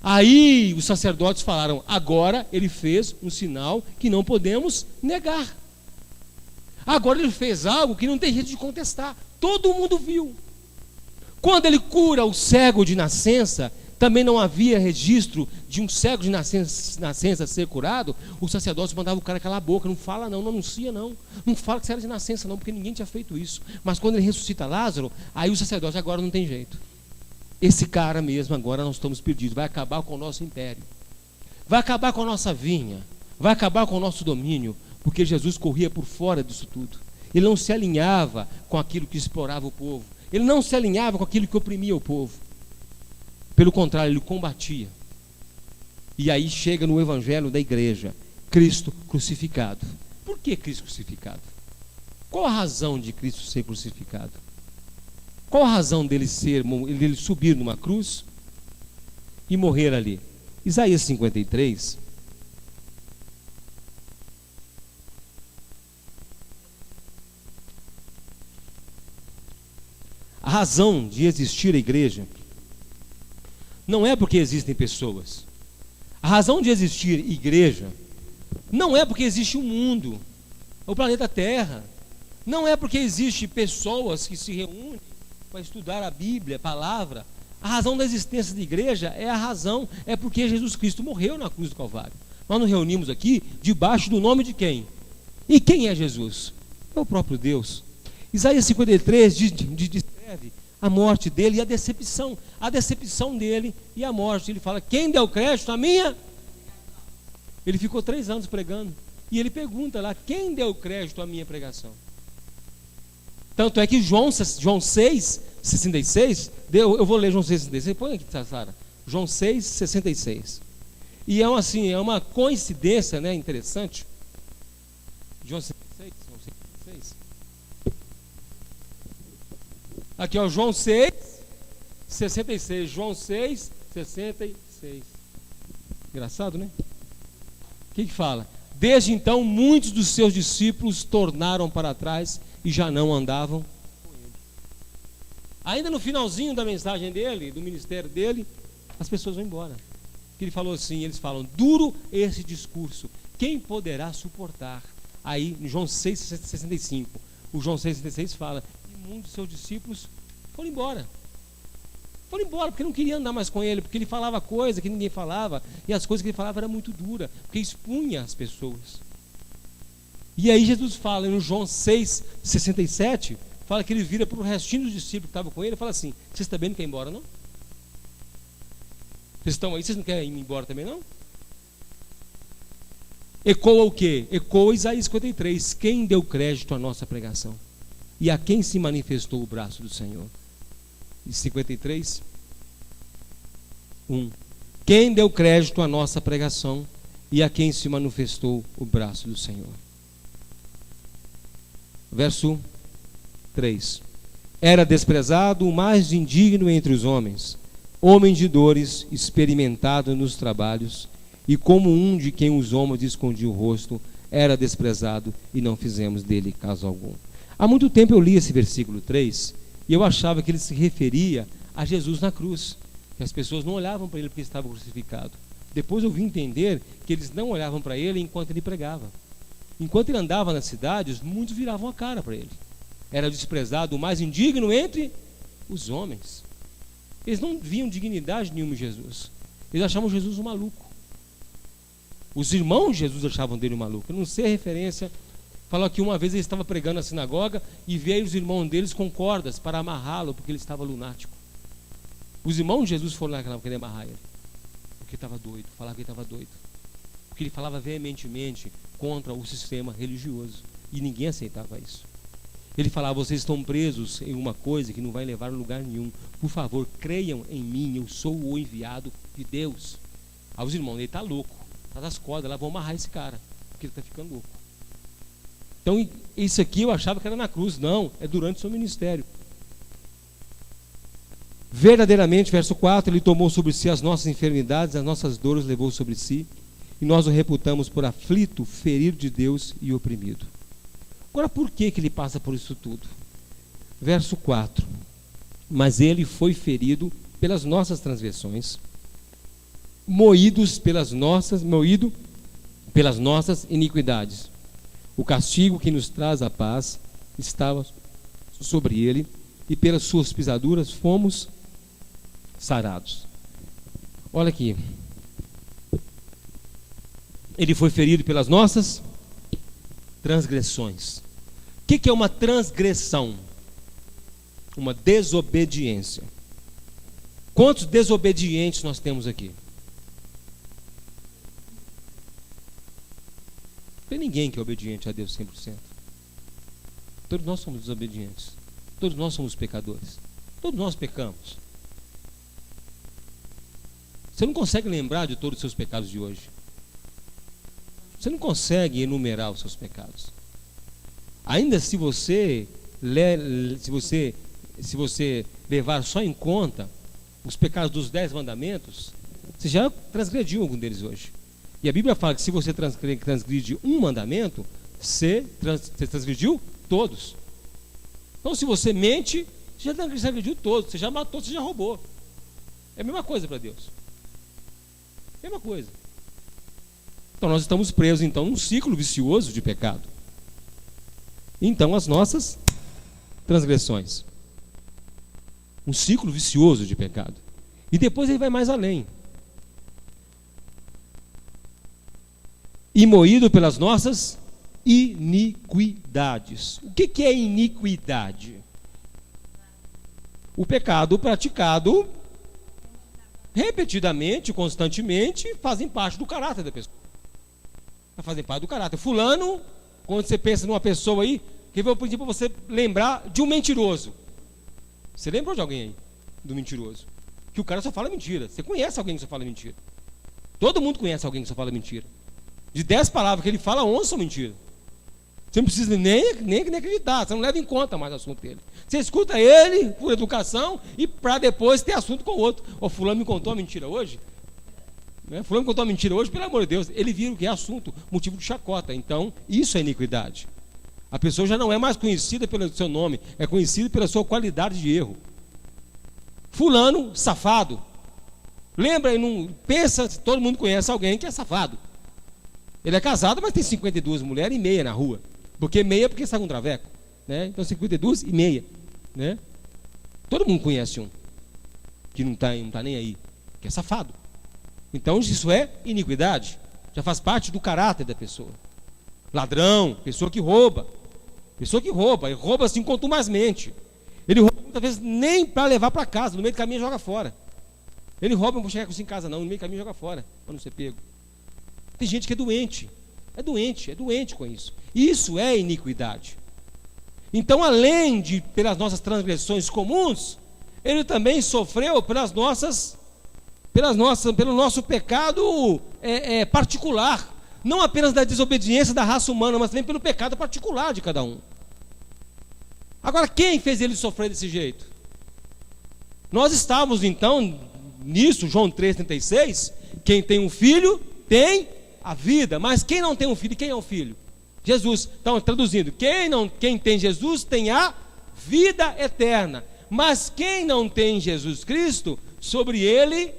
Aí os sacerdotes falaram: agora ele fez um sinal que não podemos negar. Agora ele fez algo que não tem jeito de contestar. Todo mundo viu. Quando ele cura o cego de nascença, também não havia registro de um cego de nascença ser curado. Os sacerdotes mandavam o cara calar a boca: não fala não, não anuncia não, não fala que você era de nascença não, porque ninguém tinha feito isso. Mas quando ele ressuscita Lázaro, aí os sacerdotes: agora não tem jeito, esse cara mesmo, agora nós estamos perdidos, vai acabar com o nosso império, vai acabar com a nossa vinha, vai acabar com o nosso domínio, porque Jesus corria por fora disso tudo. Ele não se alinhava com aquilo que explorava o povo, ele não se alinhava com aquilo que oprimia o povo. Pelo contrário, ele combatia. E aí chega no evangelho da igreja, Cristo crucificado. Por que Cristo crucificado? Qual a razão de Cristo ser crucificado? Qual a razão dele subir numa cruz e morrer ali? Isaías 53. A razão de existir a igreja não é porque existem pessoas. A razão de existir igreja não é porque existe um mundo, o planeta Terra. Não é porque existe pessoas que se reúnem para estudar a Bíblia, a palavra. A razão da existência da igreja é porque Jesus Cristo morreu na cruz do Calvário. Nós nos reunimos aqui debaixo do nome de quem? E quem é Jesus? É o próprio Deus. Isaías 53 descreve a morte dele e a decepção dele e a morte. Ele fala: quem deu crédito à minha? Ele ficou 3 anos pregando e ele pergunta lá: quem deu crédito à minha pregação? Tanto é que João 6,66, eu vou ler João 6,66, põe aqui, Sara. João 6,66. E é uma coincidência, né, interessante. João 6,66. Aqui, ó, João 6,66. João 6,66. Engraçado, né? O que fala? Desde então, muitos dos seus discípulos tornaram para trás e já não andavam com ele. Ainda no finalzinho da mensagem dele, do ministério dele, as pessoas vão embora. Ele falou assim, eles falam: duro esse discurso, quem poderá suportar? Aí, em João 6,65, o João 6,66 fala: e muitos dos seus discípulos foram embora. Foram embora porque não queriam andar mais com ele, porque ele falava coisa que ninguém falava, e as coisas que ele falava eram muito duras, porque expunha as pessoas. E aí Jesus fala, no João 6,67, fala que ele vira para o restinho dos discípulos que estavam com ele e fala assim: vocês também não querem ir embora, não? Vocês estão aí, vocês não querem ir embora também, não? Ecoa o quê? Ecoa Isaías 53, quem deu crédito à nossa pregação? E a quem se manifestou o braço do Senhor? E 53, 1. Quem deu crédito à nossa pregação e a quem se manifestou o braço do Senhor? Verso 3. Era desprezado o mais indigno entre os homens, homem de dores, experimentado nos trabalhos, e como um de quem os homens escondiam o rosto, era desprezado e não fizemos dele caso algum. Há muito tempo eu li esse versículo 3 e eu achava que ele se referia a Jesus na cruz, que as pessoas não olhavam para ele porque ele estava crucificado. Depois eu vim entender que eles não olhavam para ele enquanto ele pregava. Enquanto ele andava nas cidades, muitos viravam a cara para ele. Era desprezado o mais indigno entre os homens. Eles não viam dignidade nenhuma em Jesus. Eles achavam Jesus um maluco. Os irmãos de Jesus achavam dele um maluco. Eu não sei a referência. Falou que uma vez ele estava pregando na sinagoga e veio os irmãos deles com cordas para amarrá-lo porque ele estava lunático. Os irmãos de Jesus foram lá querer amarrar ele porque estava doido, falava que ele estava doido, porque ele falava veementemente contra o sistema religioso. E ninguém aceitava isso. Ele falava: vocês estão presos em uma coisa que não vai levar a lugar nenhum. Por favor, creiam em mim, eu sou o enviado de Deus. Aí os irmãos, ele está louco, está das cordas, lá vão amarrar esse cara, porque ele está ficando louco. Então, isso aqui eu achava que era na cruz. Não, é durante o seu ministério. Verdadeiramente, verso 4, ele tomou sobre si as nossas enfermidades, as nossas dores levou sobre si, e nós o reputamos por aflito, ferido de Deus e oprimido. Agora, por que ele passa por isso tudo? Verso 4. Mas ele foi ferido pelas nossas transgressões, moído pelas nossas iniquidades. O castigo que nos traz a paz estava sobre ele, e pelas suas pisaduras fomos sarados. Olha aqui. Ele foi ferido pelas nossas transgressões. O que é uma transgressão? Uma desobediência. Quantos desobedientes nós temos aqui? Não tem ninguém que é obediente a Deus 100%. Todos nós somos desobedientes. Todos nós somos pecadores. Todos nós pecamos. Você não consegue lembrar de todos os seus pecados de hoje. Você não consegue enumerar os seus pecados. Ainda se você levar só em conta os pecados dos 10 mandamentos, você já transgrediu algum deles hoje. E a Bíblia fala que se você transgride um mandamento, você transgrediu todos. Então, se você mente, você já transgrediu todos. Você já matou, você já roubou. É a mesma coisa para Deus. Mesma coisa. Então, nós estamos presos então num ciclo vicioso de pecado. Então, as nossas transgressões. Um ciclo vicioso de pecado. E depois ele vai mais além. E moído pelas nossas iniquidades. O que é iniquidade? O pecado praticado repetidamente, constantemente, fazem parte do caráter da pessoa. Fazem parte do caráter. Fulano, quando você pensa numa pessoa aí, que eu vou pedir para você lembrar de um mentiroso. Você lembrou de alguém aí? Do mentiroso? Que o cara só fala mentira. Você conhece alguém que só fala mentira? Todo mundo conhece alguém que só fala mentira. De 10 palavras que ele fala, 11 são mentiras. Você não precisa nem acreditar, você não leva em conta mais o assunto dele. Você escuta ele por educação e para depois ter assunto com o outro. O fulano me contou uma mentira hoje. Fulano me contou uma mentira hoje, pelo amor de Deus. Ele vira o que é assunto, motivo de chacota. Então, isso é iniquidade. A pessoa já não é mais conhecida pelo seu nome, é conhecida pela sua qualidade de erro. Fulano, safado. Lembra, pensa, todo mundo conhece alguém que é safado. Ele é casado, mas tem 52 mulheres e meia na rua. Porque meia porque sai com um traveco, né? Então 52 e meia, né? Todo mundo conhece um que não tá nem aí, que é safado. Então isso é iniquidade. Já faz parte do caráter da pessoa. Ladrão, pessoa que rouba. Pessoa que rouba, e rouba assim contumazmente. Ele rouba muitas vezes nem para levar para casa, no meio do caminho joga fora. Ele rouba, não vou chegar com isso em casa não, no meio do caminho joga fora, para não ser pego. Tem gente que é doente com isso. Isso é iniquidade. Então, além de pelas nossas transgressões comuns, ele também sofreu pelo nosso pecado particular. Não apenas da desobediência da raça humana, mas também pelo pecado particular de cada um. Agora, quem fez ele sofrer desse jeito? Nós estávamos então nisso, João 3,36, quem tem um filho tem a vida, mas quem não tem um filho, quem é o filho? Jesus. Então, traduzindo, quem tem Jesus tem a vida eterna, mas quem não tem Jesus Cristo, sobre ele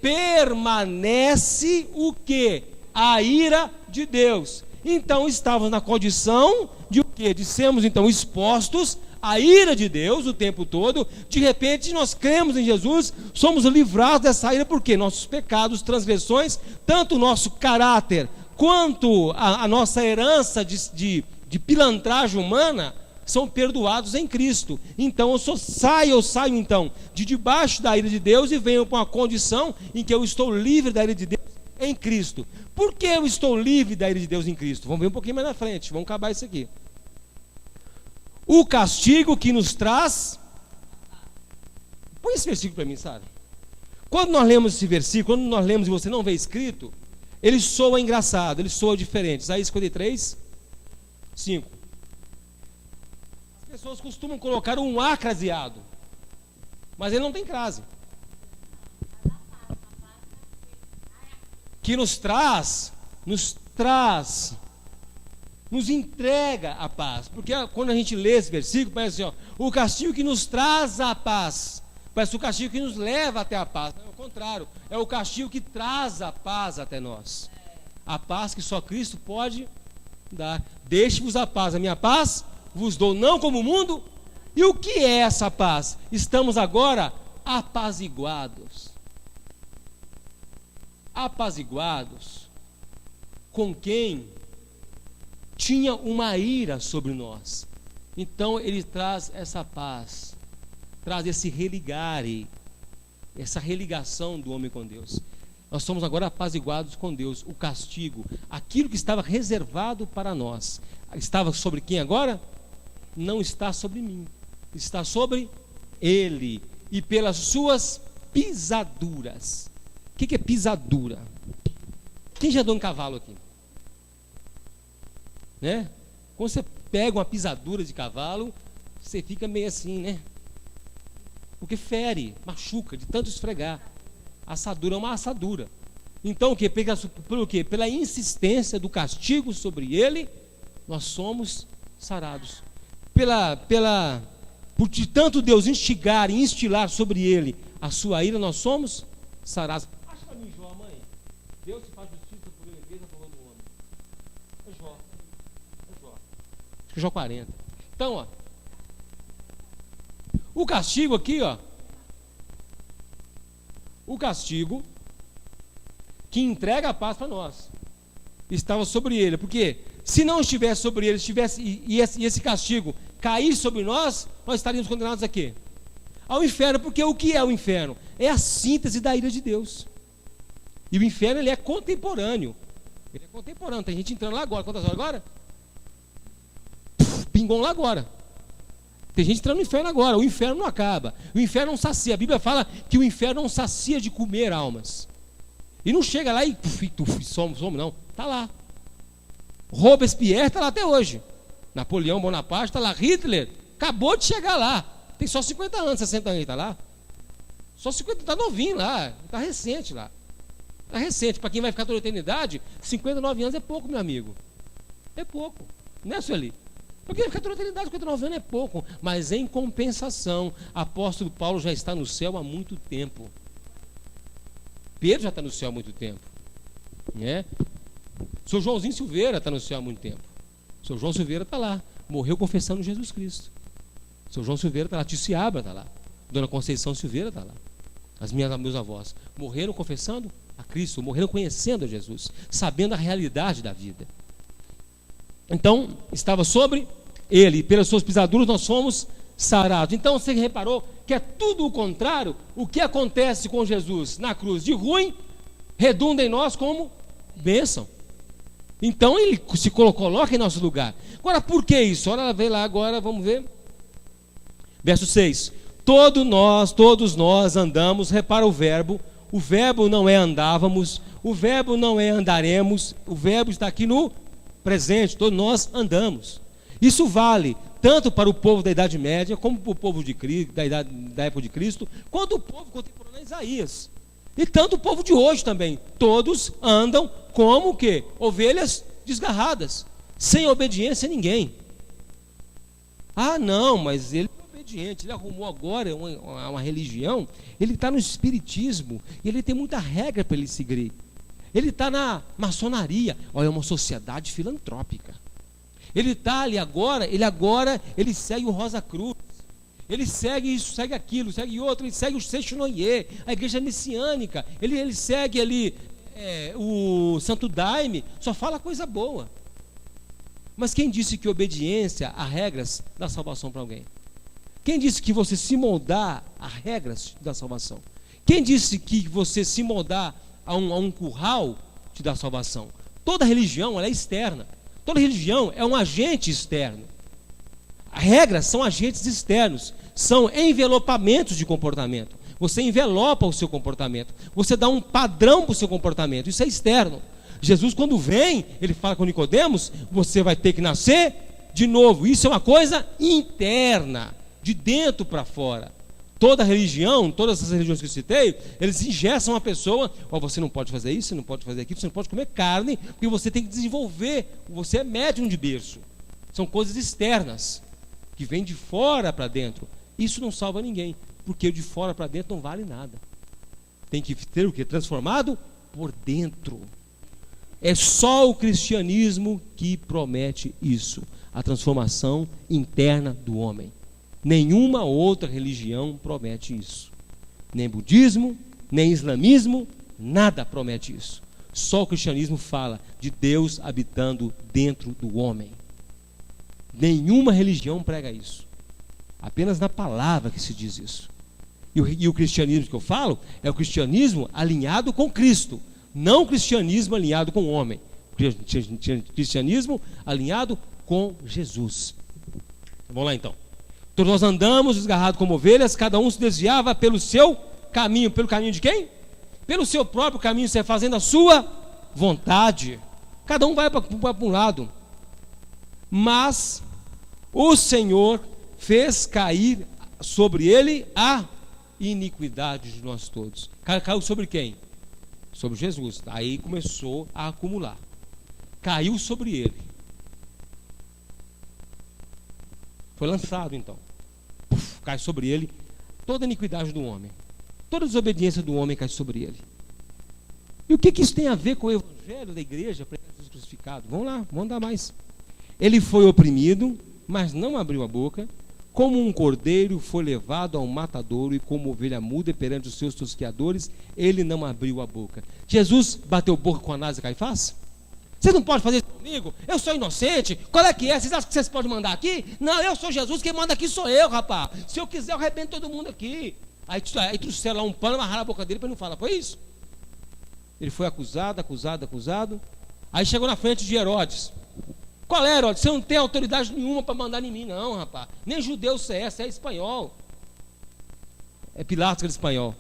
permanece o quê? A ira de Deus. Então estávamos na condição de o quê? De sermos então expostos à ira de Deus o tempo todo. De repente nós cremos em Jesus, somos livrados dessa ira, porque nossos pecados, transgressões, tanto o nosso caráter quanto a nossa herança de pilantragem humana são perdoados em Cristo. Então eu saio então de debaixo da ira de Deus e venho para uma condição em que eu estou livre da ira de Deus em Cristo. Por que eu estou livre da ira de Deus em Cristo? Vamos ver um pouquinho mais na frente, vamos acabar isso aqui. o castigo que nos traz. Põe esse versículo para mim, Sara. Quando nós lemos esse versículo, quando nós lemos e você não vê escrito, ele soa engraçado, ele soa diferente. Isaías 53, 5. As pessoas costumam colocar um A craseado, mas ele não tem crase. Que nos entrega a paz. Porque quando a gente lê esse versículo, parece assim, ó, o castigo que nos traz a paz. Parece o castigo que nos leva até a paz. Não, é o contrário, é o castigo que traz a paz até nós. A paz que só Cristo pode dar. Deixe-vos a paz, a minha paz vos dou, não como o mundo. E o que é essa paz? Estamos agora apaziguados. Apaziguados com quem tinha uma ira sobre nós. Então ele traz essa paz, traz esse religare, essa religação do homem com Deus. Nós somos agora apaziguados com Deus. O castigo, aquilo que estava reservado para nós, estava sobre quem agora? Não está sobre mim, está sobre ele, e pelas suas pisaduras. O que é pisadura? Quem já andou em cavalo aqui? Né? Quando você pega uma pisadura de cavalo, você fica meio assim, né? Porque fere, machuca, de tanto esfregar. Assadura é uma assadura. Então, o que? Pelo quê? Pela insistência do castigo sobre ele, nós somos sarados. Por de tanto Deus instigar e instilar sobre ele a sua ira, nós somos sarados. Acha para mim, Jó, mãe. Deus se faz justiça por ele, igreja falando do homem. É Jó. Acho que é Jó 40. Então, ó. O castigo aqui, ó. O castigo que entrega a paz para nós estava sobre ele, porque se não estivesse sobre ele, e esse castigo cair sobre nós, nós estaríamos condenados a quê? Ao inferno. Porque o que é o inferno? É a síntese da ira de Deus. E o inferno, ele é contemporâneo. Ele é contemporâneo. Tem gente entrando lá agora. Quantas horas agora? Pingou lá agora. Tem gente entrando no inferno agora. O inferno não acaba. O inferno não sacia. A Bíblia fala que o inferno não sacia de comer almas. E não chega lá e somos, não. Está lá. Robespierre está lá até hoje. Napoleão Bonaparte está lá. Hitler acabou de chegar lá. Tem só 50 anos, 60 anos, está lá. Só 50, está novinho lá. Está recente lá. Está recente. Para quem vai ficar toda a eternidade, 59 anos é pouco, meu amigo. É pouco. Não é, Sueli? Para quem vai ficar toda a eternidade, 59 anos é pouco. Mas em compensação, apóstolo Paulo já está no céu há muito tempo. Pedro já está no céu há muito tempo. Né? Seu Joãozinho Silveira está no céu há muito tempo. Seu João Silveira está lá. Morreu confessando Jesus Cristo. Seu João Silveira está lá. Tio Ciabra está lá. Dona Conceição Silveira está lá. Meus avós morreram confessando a Cristo, morreram conhecendo a Jesus, sabendo a realidade da vida. Então, estava sobre ele, pelas suas pisaduras nós fomos sarados. Então, você reparou que é tudo o contrário. O que acontece com Jesus na cruz de ruim, redunda em nós como bênção. Então, ele se coloca em nosso lugar. Agora, por que isso? Olha, vem lá agora, vamos ver. Verso 6. Todos nós andamos, repara o verbo não é andávamos, o verbo não é andaremos, o verbo está aqui no presente, todos nós andamos. Isso vale tanto para o povo da Idade Média, como para o povo de Cristo, da época de Cristo, quanto o povo contemporâneo de Isaías. E tanto o povo de hoje também. Todos andam como o quê? Ovelhas desgarradas, sem obediência a ninguém. Ah, não, mas ele é obediente, ele arrumou agora uma religião, ele está no espiritismo, ele tem muita regra para ele seguir. Ele está na maçonaria, olha, é uma sociedade filantrópica. Ele está ali agora, ele segue o Rosa Cruz, ele segue isso, segue aquilo, segue outro, ele segue o Seixonoye, a igreja messiânica, ele segue ali o Santo Daime, só fala coisa boa. Mas quem disse que obediência a regras dá salvação para alguém? Quem disse que você se moldar a regras te dá salvação? Quem disse que você se moldar a um curral te dá salvação? Toda religião ela é externa. Toda religião é um agente externo. Regras são agentes externos, são envelopamentos de comportamento. Você envelopa o seu comportamento, você dá um padrão para o seu comportamento, isso é externo. Jesus, quando vem, ele fala com Nicodemos: você vai ter que nascer de novo. Isso é uma coisa interna, de dentro para fora. Toda religião, todas essas religiões que eu citei, eles engessam a pessoa: você não pode fazer isso, você não pode fazer aquilo, você não pode comer carne, porque você tem que desenvolver, você é médium de berço. São coisas externas, que vêm de fora para dentro. Isso não salva ninguém, porque o de fora para dentro não vale nada. Tem que ter o quê? Transformado por dentro. É só o cristianismo que promete isso, a transformação interna do homem. Nenhuma outra religião promete isso. Nem budismo, nem islamismo, nada promete isso. Só o cristianismo fala de Deus habitando dentro do homem. Nenhuma religião prega isso. Apenas na palavra que se diz isso. E o cristianismo que eu falo é o cristianismo alinhado com Cristo, não o cristianismo alinhado com o homem. Cristianismo alinhado com Jesus. Vamos lá então. Todos nós andamos desgarrados como ovelhas, cada um se desviava pelo seu caminho. Pelo caminho de quem? Pelo seu próprio caminho, você fazendo a sua vontade. Cada um vai para um lado. Mas o Senhor fez cair sobre ele a iniquidade de nós todos. Caiu sobre quem? Sobre Jesus. Aí começou a acumular. Caiu sobre ele. Foi lançado então. Cai sobre ele toda a iniquidade do homem. Toda a desobediência do homem cai sobre ele. E o que isso tem a ver com o evangelho da igreja, Jesus crucificado? Vamos lá, vamos andar mais. Ele foi oprimido, mas não abriu a boca. Como um cordeiro foi levado ao matadouro, e como ovelha muda perante os seus tosqueadores, ele não abriu a boca. Jesus bateu boca com Anás e Caifás? Vocês não podem fazer isso comigo? Eu sou inocente. Qual é que é? Vocês acham que vocês podem mandar aqui? Não, eu sou Jesus, quem manda aqui sou eu, rapaz. Se eu quiser, eu arrebento todo mundo aqui. Aí trouxeram lá um pano, amarraram a boca dele para ele não falar. Foi isso? Ele foi acusado. Aí chegou na frente de Herodes. Qual é, Herodes? Você não tem autoridade nenhuma para mandar em mim, não, rapaz. Nem judeu você é espanhol. É Pilatos, aquele espanhol.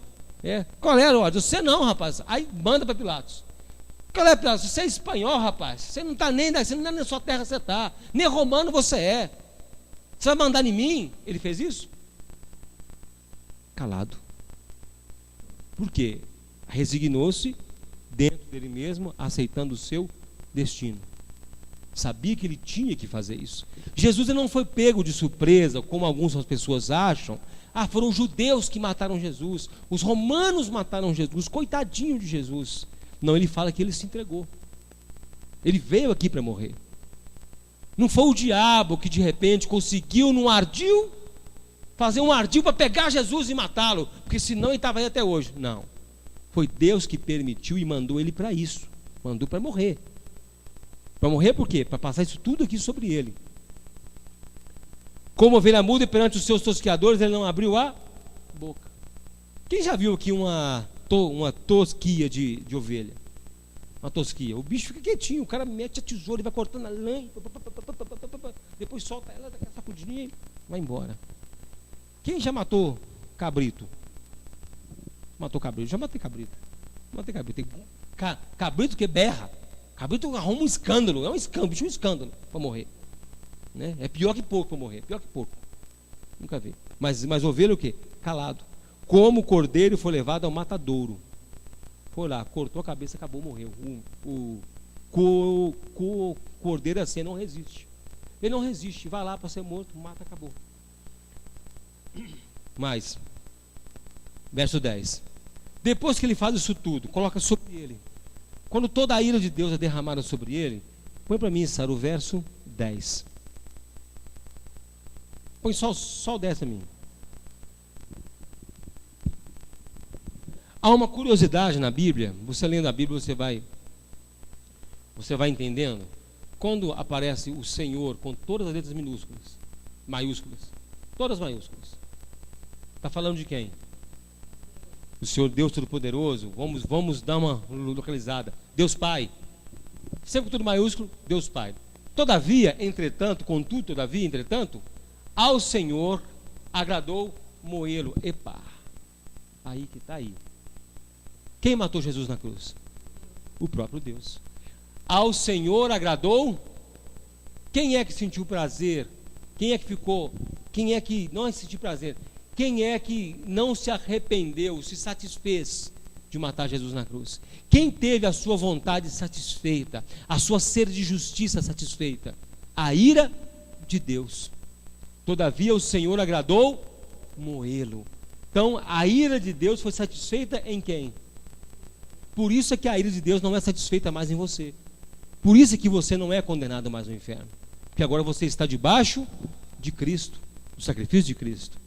Qual é, Herodes? Você não, rapaz. Aí manda para Pilatos. Qual é, Pilatos? Você é espanhol, rapaz. Você não está nem na sua terra, você está. Nem romano você é. Você vai mandar em mim? Ele fez isso? Calado. Por quê? Resignou-se dentro dele mesmo, aceitando o seu destino. Sabia que ele tinha que fazer isso. Jesus ele não foi pego de surpresa, como algumas pessoas acham. Foram os judeus que mataram Jesus. Os romanos mataram Jesus. Coitadinho de Jesus. Não, ele fala que ele se entregou. Ele veio aqui para morrer. Não foi o diabo que de repente conseguiu num ardil, fazer um ardil para pegar Jesus e matá-lo, porque senão ele estava aí até hoje. Não. Foi Deus que permitiu e mandou ele para isso. Mandou para morrer. Para morrer por quê? Para passar isso tudo aqui sobre ele. Como ovelha muda perante os seus tosqueadores, ele não abriu a boca. Quem já viu aqui uma tosquia de ovelha? Uma tosquia. O bicho fica quietinho, o cara mete a tesoura e vai cortando a lã, depois solta ela, dá aquela sacudidinha e vai embora. Quem já matou cabrito? Matou cabrito? Já matei cabrito. Cabrito que berra. Cabrito arruma um escândalo. É um escândalo para morrer. Né? É pior que porco para morrer. Pior que porco. Nunca vi. Mas ovelha o quê? Calado. Como o cordeiro foi levado ao matadouro. Foi lá, cortou a cabeça, acabou, morreu. O cordeiro assim não resiste. Ele não resiste. Vai lá para ser morto, mata, acabou. Mas, verso 10. Depois que ele faz isso tudo, coloca sobre ele. Quando toda a ira de Deus é derramada sobre ele, põe para mim, Sara, o verso 10. Põe só o 10 para mim. Há uma curiosidade na Bíblia. Você lendo a Bíblia, você vai entendendo. Quando aparece o Senhor com todas as letras maiúsculas, todas maiúsculas, está falando de quem? O Senhor Deus Todo-Poderoso. Vamos dar uma localizada. Deus Pai. Sempre com tudo maiúsculo, Deus Pai. Todavia, entretanto, contudo, todavia, entretanto, Ao Senhor agradou moê-lo. Epa, aí que está aí. Quem matou Jesus na cruz? O próprio Deus. Ao Senhor agradou. Quem é que sentiu prazer? Quem é que ficou? Quem é que não sentiu prazer? Quem é que não se arrependeu, se satisfez de matar Jesus na cruz? Quem teve a sua vontade satisfeita, a sua sede de justiça satisfeita? A ira de Deus. Todavia o Senhor agradou moê-lo. Então a ira de Deus foi satisfeita em quem? Por isso é que a ira de Deus não é satisfeita mais em você. Por isso é que você não é condenado mais no inferno. Porque agora você está debaixo de Cristo, do sacrifício de Cristo.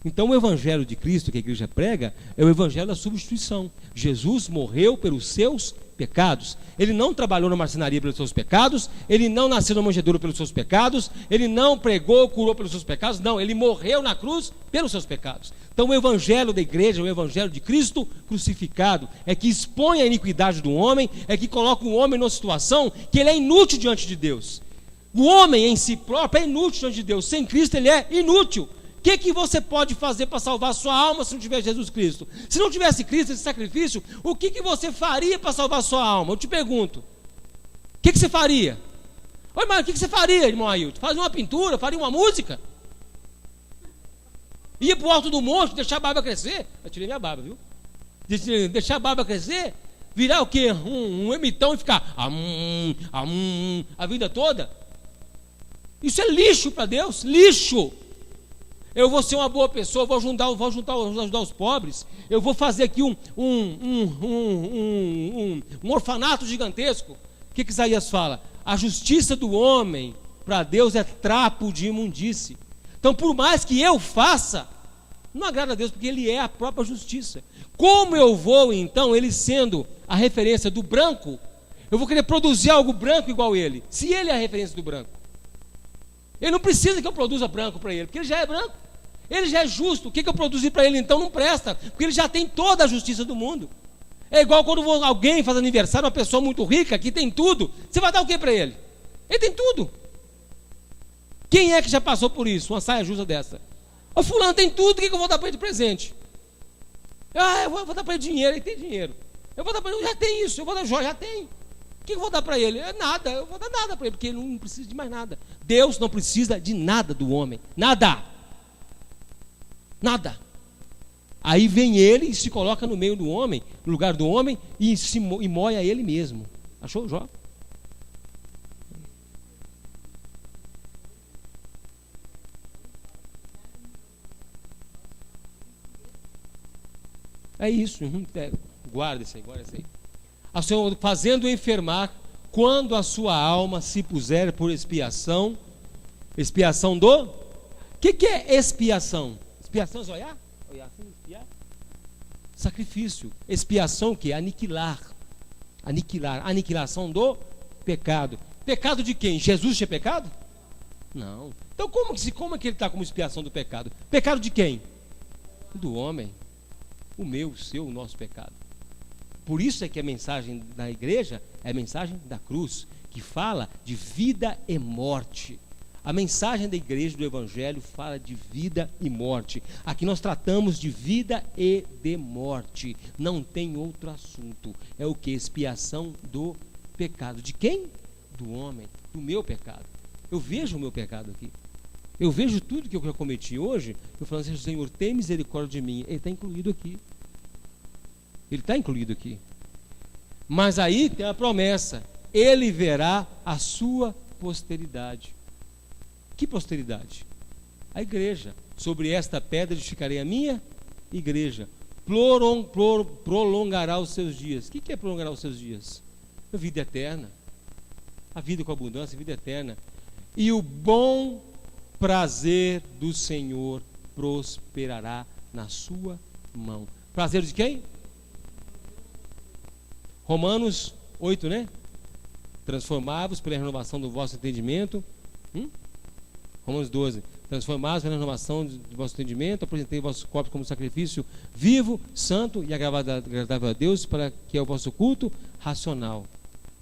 Então o evangelho de Cristo que a igreja prega é o evangelho da substituição. Jesus morreu pelos seus pecados. Ele não trabalhou na marcenaria pelos seus pecados, ele não nasceu na manjedoura pelos seus pecados, ele não pregou, curou pelos seus pecados, não, ele morreu na cruz pelos seus pecados. Então o evangelho da igreja, o evangelho de Cristo crucificado, é que expõe a iniquidade do homem, é que coloca o homem numa situação que ele é inútil diante de Deus. O homem em si próprio é inútil diante de Deus. Sem Cristo ele é inútil. O que você pode fazer para salvar a sua alma se não tiver Jesus Cristo? Se não tivesse Cristo, esse sacrifício, o que você faria para salvar a sua alma? Eu te pergunto. O que você faria? Oi, mas o que você faria, irmão Ailton? Faria uma pintura? Faria uma música? Ia para o alto do monte, deixar a barba crescer? Eu tirei minha barba, viu? Deixar a barba crescer? Virar o quê? Um emitão e ficar a vida toda? Isso é lixo para Deus, lixo. Eu vou ser uma boa pessoa, vou ajudar os pobres. Eu vou fazer aqui um orfanato gigantesco. O que Isaías fala? A justiça do homem para Deus é trapo de imundície. Então, por mais que eu faça, não agrada a Deus, porque Ele é a própria justiça. Como eu vou, então, Ele sendo a referência do branco, eu vou querer produzir algo branco igual Ele, se Ele é a referência do branco. Ele não precisa que eu produza branco para Ele, porque Ele já é branco. Ele já é justo. O que eu produzi para Ele então não presta, porque Ele já tem toda a justiça do mundo. É igual quando alguém faz aniversário, uma pessoa muito rica, que tem tudo, você vai dar o que para ele? Ele tem tudo. Quem é que já passou por isso? Uma saia justa dessa. O fulano tem tudo, o que eu vou dar para ele de presente? Eu vou dar para ele dinheiro, ele tem dinheiro. Eu vou dar para ele, já tem isso, eu vou dar joia, já tem. O que eu vou dar para ele? Nada, eu vou dar nada para ele, porque ele não precisa de mais nada. Deus não precisa de nada do homem, nada. Nada. Aí vem ele e se coloca no meio do homem, no lugar do homem, e moia ele mesmo. Achou, Jó? É isso. Guarda isso aí. A Senhor fazendo enfermar, quando a sua alma se puser por expiação. Expiação do? O que é expiação? Expiação é olhar? Olhar assim, espiar? Sacrifício. Expiação o que? Aniquilar. Aniquilação do pecado. Pecado de quem? Jesus tinha pecado? Não. Então como é que ele está como expiação do pecado? Pecado de quem? Do homem. O meu, o seu, o nosso pecado. Por isso é que a mensagem da igreja é a mensagem da cruz, que fala de vida e morte. A mensagem da igreja do evangelho fala de vida e morte. Aqui nós tratamos de vida e de morte. Não tem outro assunto. É o que? Expiação do pecado. De quem? Do homem. Do meu pecado. Eu vejo o meu pecado aqui. Eu vejo tudo que eu já cometi hoje. Eu falo assim, Senhor, tem misericórdia de mim. Ele está incluído aqui. Ele está incluído aqui. Mas aí tem a promessa. Ele verá a sua posteridade. Que posteridade? A igreja. Sobre esta pedra edificarei a minha igreja. Prolongará os seus dias. O que é prolongará os seus dias? A vida eterna. A vida com abundância, a vida eterna. E o bom prazer do Senhor prosperará na sua mão. Prazer de quem? Romanos 8, né? Transformai-vos pela renovação do vosso entendimento. Romanos 12. Transformai-vos pela renovação do vosso entendimento, apresentei vossos corpos como sacrifício vivo, santo e agradável a Deus, para que é o vosso culto racional.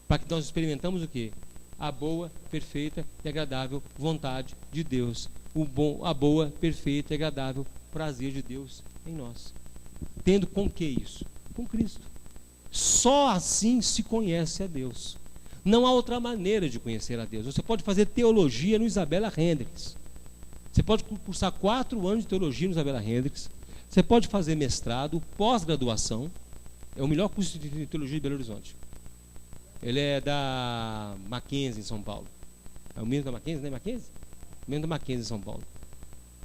Para que nós experimentamos o quê? A boa, perfeita e agradável vontade de Deus. a boa, perfeita e agradável prazer de Deus em nós. Tendo com que isso? Com Cristo. Só assim se conhece a Deus. Não há outra maneira de conhecer a Deus. Você pode fazer teologia no Isabela Hendricks. Você pode cursar 4 anos de teologia no Isabela Hendricks. Você pode fazer mestrado, pós-graduação. É o melhor curso de teologia de Belo Horizonte. Ele é da Mackenzie, em São Paulo. É o mesmo da Mackenzie, né? Mackenzie? O mesmo da Mackenzie, em São Paulo.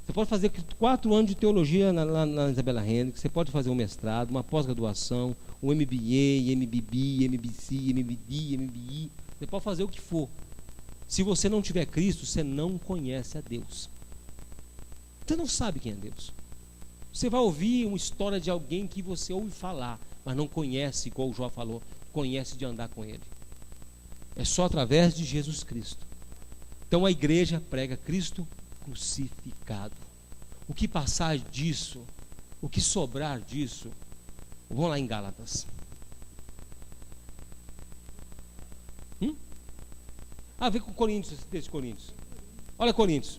Você pode fazer 4 anos de teologia na Isabela Hendricks. Você pode fazer um mestrado, uma pós-graduação, um MBA, MBB, MBC, MBD, MBI. Você pode fazer o que for. Se você não tiver Cristo, você não conhece a Deus. Você não sabe quem é Deus. Você vai ouvir uma história de alguém que você ouve falar, mas não conhece, igual o Jó falou, conhece de andar com ele. É só através de Jesus Cristo. Então a igreja prega Cristo crucificado. O que passar disso, o que sobrar disso, vamos lá em Gálatas. Vem com Coríntios, desse Coríntios. Olha Coríntios.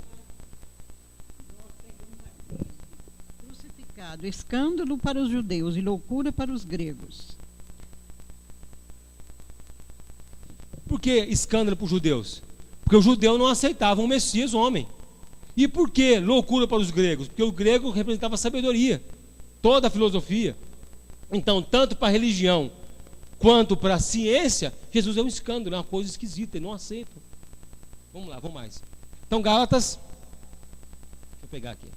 Crucificado, escândalo para os judeus e loucura para os gregos. Por que escândalo para os judeus? Porque os judeus não aceitavam o Messias, homem. E por que loucura para os gregos? Porque o grego representava a sabedoria, toda a filosofia. Então, tanto para a religião quanto para a ciência, Jesus é um escândalo, é uma coisa esquisita, eles não aceitam. Vamos lá, vamos mais. Então, Gálatas, deixa eu pegar aqui.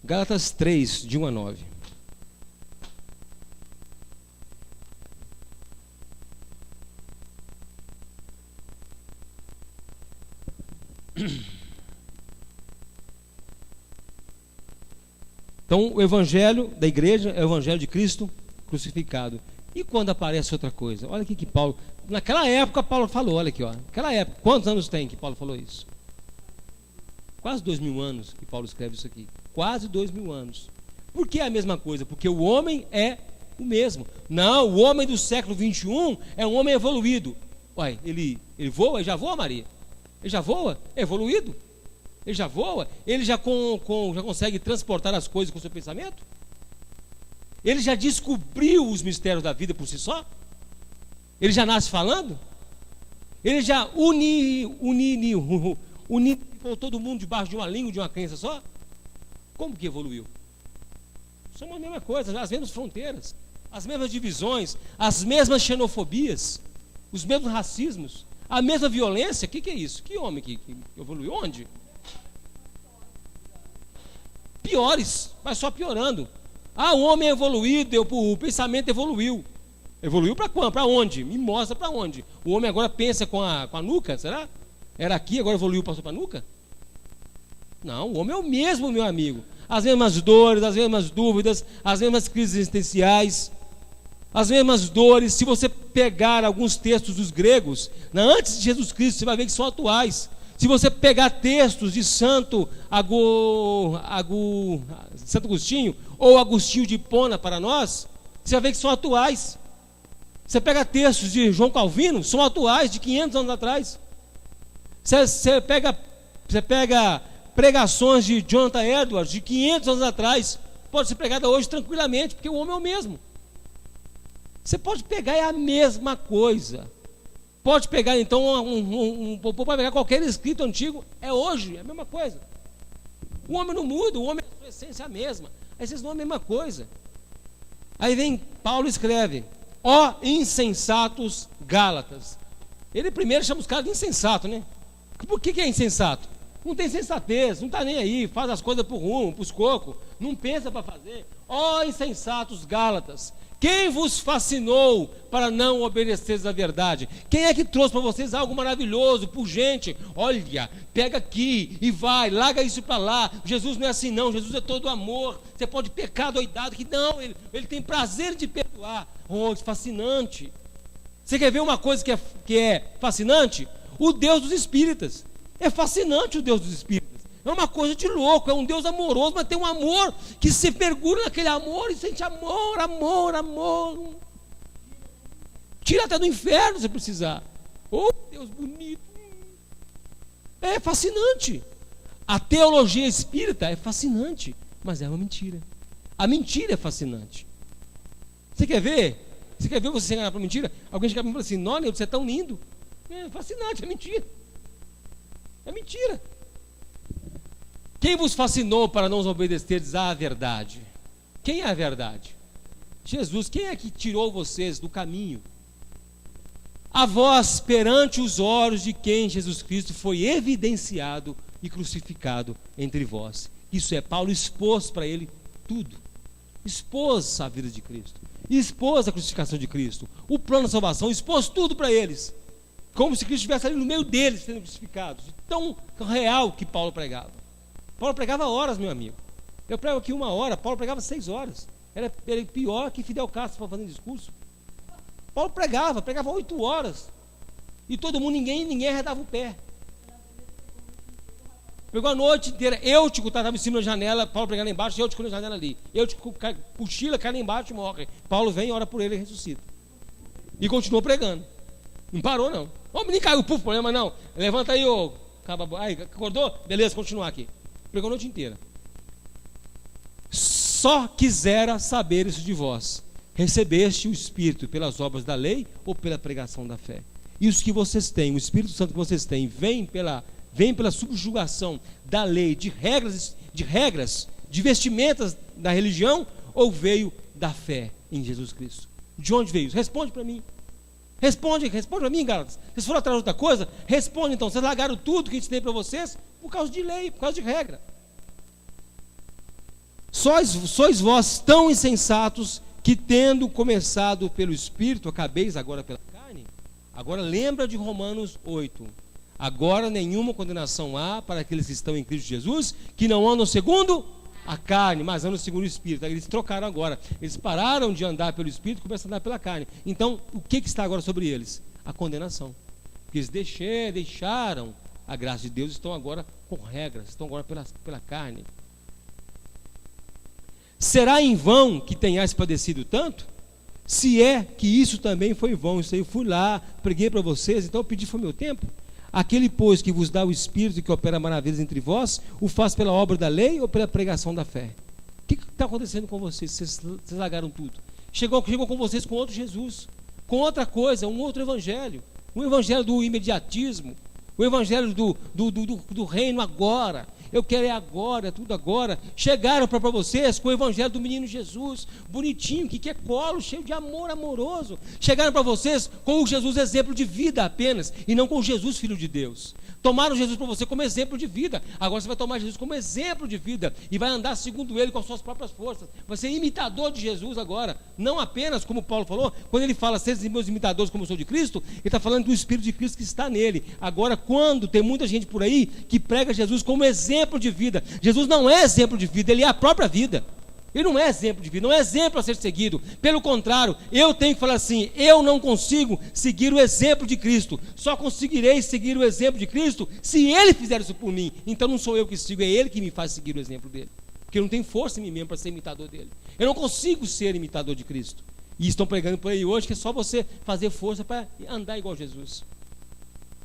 Gálatas 3, de 1 a 9. Então, o evangelho da igreja é o evangelho de Cristo crucificado. E quando aparece outra coisa? Olha aqui que Paulo, naquela época Paulo falou, olha aqui, ó. Naquela época, quantos anos tem que Paulo falou isso? Quase 2000 anos que Paulo escreve isso aqui. Quase 2000 anos. Por que é a mesma coisa? Porque o homem é o mesmo. Não, o homem do século 21 é um homem evoluído. Ué, ele voa? Ele já voa, Maria? Ele já voa? É evoluído? Ele já voa? Ele já consegue transportar as coisas com o seu pensamento? Ele já descobriu os mistérios da vida por si só? Ele já nasce falando? Ele já uniu todo mundo debaixo de uma língua, de uma crença só? Como que evoluiu? Somos a mesma coisa, as mesmas fronteiras, as mesmas divisões, as mesmas xenofobias, os mesmos racismos, a mesma violência. O que é isso? Que homem que evoluiu? Onde? Piores, mas só piorando. O homem é evoluído, o pensamento evoluiu. Evoluiu para quando? Para onde? Me mostra para onde. O homem agora pensa com a nuca, será? Era aqui, agora evoluiu, passou para a nuca? Não, o homem é o mesmo, meu amigo. As mesmas dores, as mesmas dúvidas, as mesmas crises existenciais, as mesmas dores. Se você pegar alguns textos dos gregos, antes de Jesus Cristo, você vai ver que são atuais. Se você pegar textos de Santo Agostinho ou Agostinho de Hipona para nós, você vai ver que são atuais. Você pega textos de João Calvino, são atuais, de 500 anos atrás. Você pega pregações de Jonathan Edwards, de 500 anos atrás, pode ser pregada hoje tranquilamente, porque o homem é o mesmo. Você pode pegar, é a mesma coisa. Pode pegar então, pode pegar qualquer escrito antigo, é hoje, é a mesma coisa. O homem não muda, o homem, a sua essência é a mesma. Aí vocês vão a mesma coisa. Aí vem Paulo escreve: ó insensatos Gálatas. Ele primeiro chama os caras de insensato, né? Por que é insensato? Não tem sensatez, não está nem aí, faz as coisas por rumo, por os cocos, não pensa para fazer. Ó insensatos Gálatas, quem vos fascinou para não obedeceres à verdade? Quem é que trouxe para vocês algo maravilhoso, pungente? Olha, pega aqui e vai, larga isso para lá. Jesus não é assim não, Jesus é todo amor. Você pode pecar doidado, que não, ele tem prazer de perdoar. Oh, fascinante. Você quer ver uma coisa que é fascinante? O Deus dos Espíritas. É fascinante o Deus dos Espíritas. É uma coisa de louco, é um Deus amoroso, mas tem um amor que se mergulha naquele amor e sente amor, amor, amor. Tira até do inferno se precisar. Oh, Deus bonito. É fascinante. A teologia espírita é fascinante, mas é uma mentira. A mentira é fascinante. Você quer ver? Você quer ver você se enganar para mentira? Alguém chega para mim e fala assim: "Olha, você é tão lindo." É fascinante, é mentira. É mentira. Quem vos fascinou para não obedecerdes à verdade? Quem é a verdade? Jesus. Quem é que tirou vocês do caminho? A vós, perante os olhos de quem Jesus Cristo foi evidenciado e crucificado entre vós. Isso é, Paulo expôs para ele tudo. Expôs a vida de Cristo, expôs a crucificação de Cristo, o plano de salvação, expôs tudo para eles, como se Cristo estivesse ali no meio deles sendo crucificados. Tão real que Paulo pregava. Paulo pregava horas, meu amigo. Eu prego aqui 1 hora, Paulo pregava 6 horas. Era pior que Fidel Castro fazendo discurso. Paulo pregava 8 horas. E todo mundo, ninguém arredava o pé. Pegou a noite inteira. Eutico estava em cima da janela, Paulo pregando lá embaixo, Eutico na janela ali. Eutico cochila, cai lá embaixo e morre. Paulo vem, ora por ele e ressuscita. E continuou pregando. Não parou, não. O menino caiu, problema não. Levanta aí, ô. Acordou? Beleza, continuar aqui. Pregou a noite inteira. Só quisera saber isso de vós. Recebeste o Espírito pelas obras da lei ou pela pregação da fé? Isso que vocês têm, o Espírito Santo que vocês têm, vem pela subjugação da lei, de regras, de vestimentas da religião, ou veio da fé em Jesus Cristo? De onde veio isso? Responde para mim. Responde para mim, Gálatas. Vocês foram atrás de outra coisa? Responde então. Vocês largaram tudo que ensinei para vocês por causa de lei, por causa de regra. Sois vós tão insensatos que, tendo começado pelo Espírito, acabeis agora pela carne? Agora lembra de Romanos 8. Agora nenhuma condenação há para aqueles que estão em Cristo Jesus, que não andam segundo a carne, mas andam segundo o Espírito. Eles trocaram agora. Eles pararam de andar pelo Espírito e começaram a andar pela carne. Então, o que está agora sobre eles? A condenação. Porque eles deixaram a graça de Deus, estão agora com regras, estão agora pela carne. Será em vão que tenhais padecido tanto? Se é que isso também foi em vão. Isso aí eu fui lá, preguei para vocês, então eu pedi foi meu tempo. Aquele, pois, que vos dá o Espírito e que opera maravilhas entre vós, o faz pela obra da lei ou pela pregação da fé? O que está acontecendo com vocês? Vocês largaram tudo. Chegou com vocês com outro Jesus, com outra coisa, um outro evangelho. Um evangelho do imediatismo, o evangelho do reino agora. Eu quero é agora, tudo agora. Chegaram para vocês com o evangelho do menino Jesus, bonitinho, que quer colo, cheio de amor amoroso. Chegaram para vocês com o Jesus exemplo de vida apenas, e não com o Jesus filho de Deus. Tomaram Jesus para você como exemplo de vida. Agora você vai tomar Jesus como exemplo de vida e vai andar segundo ele com as suas próprias forças. Vai ser imitador de Jesus agora. Não apenas, como Paulo falou, quando ele fala, sejam meus imitadores como eu sou de Cristo, ele está falando do Espírito de Cristo que está nele. Agora, quando tem muita gente por aí que prega Jesus como exemplo de vida, Jesus não é exemplo de vida, ele é a própria vida. Ele não é exemplo de vida, não é exemplo a ser seguido. Pelo contrário, eu tenho que falar assim: eu não consigo seguir o exemplo de Cristo. Só conseguirei seguir o exemplo de Cristo se Ele fizer isso por mim. Então não sou eu que sigo, é Ele que me faz seguir o exemplo dele. Porque eu não tenho força em mim mesmo para ser imitador dele. Eu não consigo ser imitador de Cristo. E estão pregando por aí hoje que é só você fazer força para andar igual Jesus.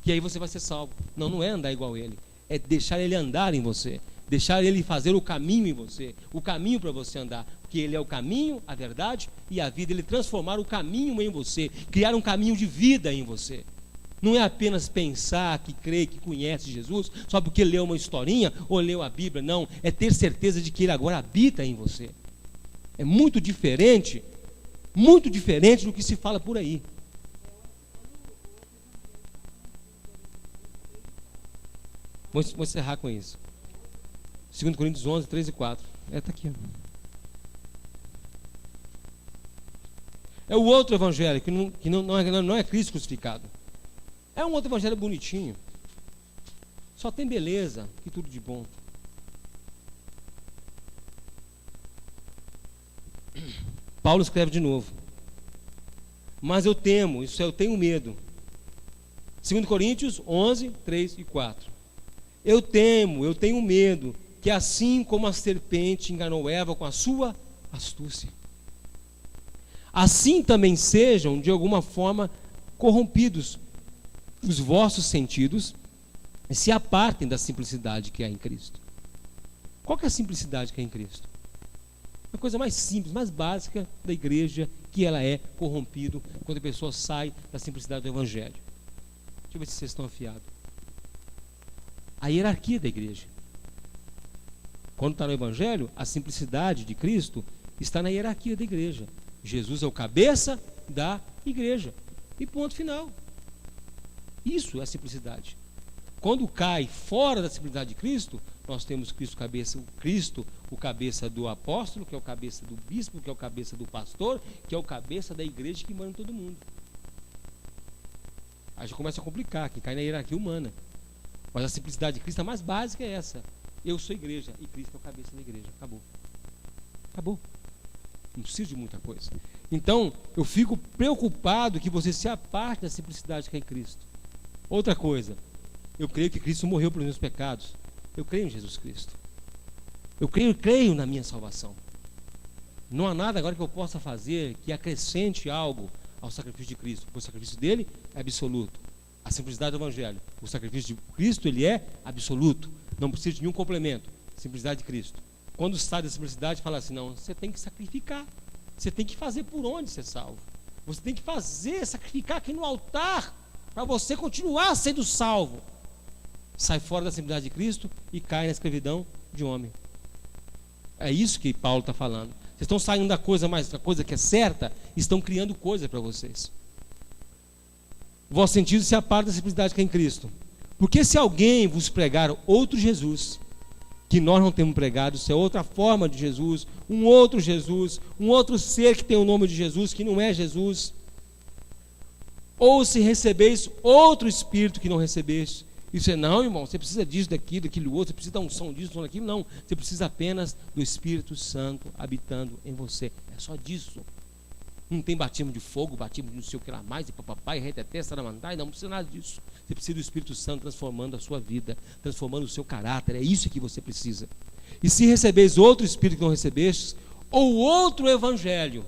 E aí você vai ser salvo. Não, não é andar igual Ele. É deixar Ele andar em você. Deixar Ele fazer o caminho em você, o caminho para você andar, porque Ele é o caminho, a verdade e a vida. Ele transformar o caminho em você, criar um caminho de vida em você. Não é apenas pensar que crê, que conhece Jesus, só porque leu uma historinha ou leu a Bíblia. Não, é ter certeza de que Ele agora habita em você. É muito diferente do que se fala por aí. Vou encerrar com isso. 2 Coríntios 11, 3 e 4. Está aqui. É o outro evangelho, que não é Cristo crucificado. É um outro evangelho bonitinho. Só tem beleza e tudo de bom. Paulo escreve de novo. Mas eu temo, eu tenho medo. 2 Coríntios 11, 3 e 4. Eu tenho medo, que assim como a serpente enganou Eva com a sua astúcia, assim também sejam de alguma forma corrompidos os vossos sentidos E se apartem da simplicidade que há em Cristo. Qual que é a simplicidade que há em Cristo? A coisa mais simples, mais básica da igreja, que ela é corrompida quando a pessoa sai da simplicidade do Evangelho. Deixa eu ver se vocês estão afiados. A hierarquia da igreja. Quando está no Evangelho, a simplicidade de Cristo está na hierarquia da igreja. Jesus é o cabeça da igreja. E ponto final. Isso é a simplicidade. Quando cai fora da simplicidade de Cristo, nós temos Cristo, o cabeça do apóstolo, que é o cabeça do bispo, que é o cabeça do pastor, que é o cabeça da igreja que manda todo mundo. Aí já começa a complicar, que cai na hierarquia humana. Mas a simplicidade de Cristo, a mais básica é essa. Eu sou igreja e Cristo é o cabeça da igreja. Acabou. Acabou. Não precisa de muita coisa. Então, eu fico preocupado que você se aparte da simplicidade que é em Cristo. Outra coisa, eu creio que Cristo morreu pelos meus pecados. Eu creio em Jesus Cristo. Eu creio na minha salvação. Não há nada agora que eu possa fazer que acrescente algo ao sacrifício de Cristo, porque o sacrifício dele é absoluto. A simplicidade do Evangelho. O sacrifício de Cristo, ele é absoluto. Não precisa de nenhum complemento. Simplicidade de Cristo. Quando sai da simplicidade, fala assim, não, você tem que sacrificar. Você tem que fazer por onde ser salvo. Você tem que sacrificar aqui no altar, para você continuar sendo salvo. Sai fora da simplicidade de Cristo e cai na escravidão de homem. É isso que Paulo está falando. Vocês estão saindo da coisa que é certa, e estão criando coisa para vocês. O vosso sentido se aparta da simplicidade que é em Cristo. Porque se alguém vos pregar outro Jesus, que nós não temos pregado, isso é outra forma de Jesus, um outro ser que tem o nome de Jesus, que não é Jesus, ou se recebeis outro Espírito que não recebeste, isso é, não, irmão, você precisa disso, daquilo outro, você precisa da unção disso, daquilo, não, você precisa apenas do Espírito Santo habitando em você, é só disso. Não tem batismo de fogo, batismo de não sei o que lá mais, e papai, reteté, saramandai, não precisa nada disso. Você precisa do Espírito Santo transformando a sua vida, transformando o seu caráter, é isso que você precisa. E se recebeis outro Espírito que não recebestes, ou outro Evangelho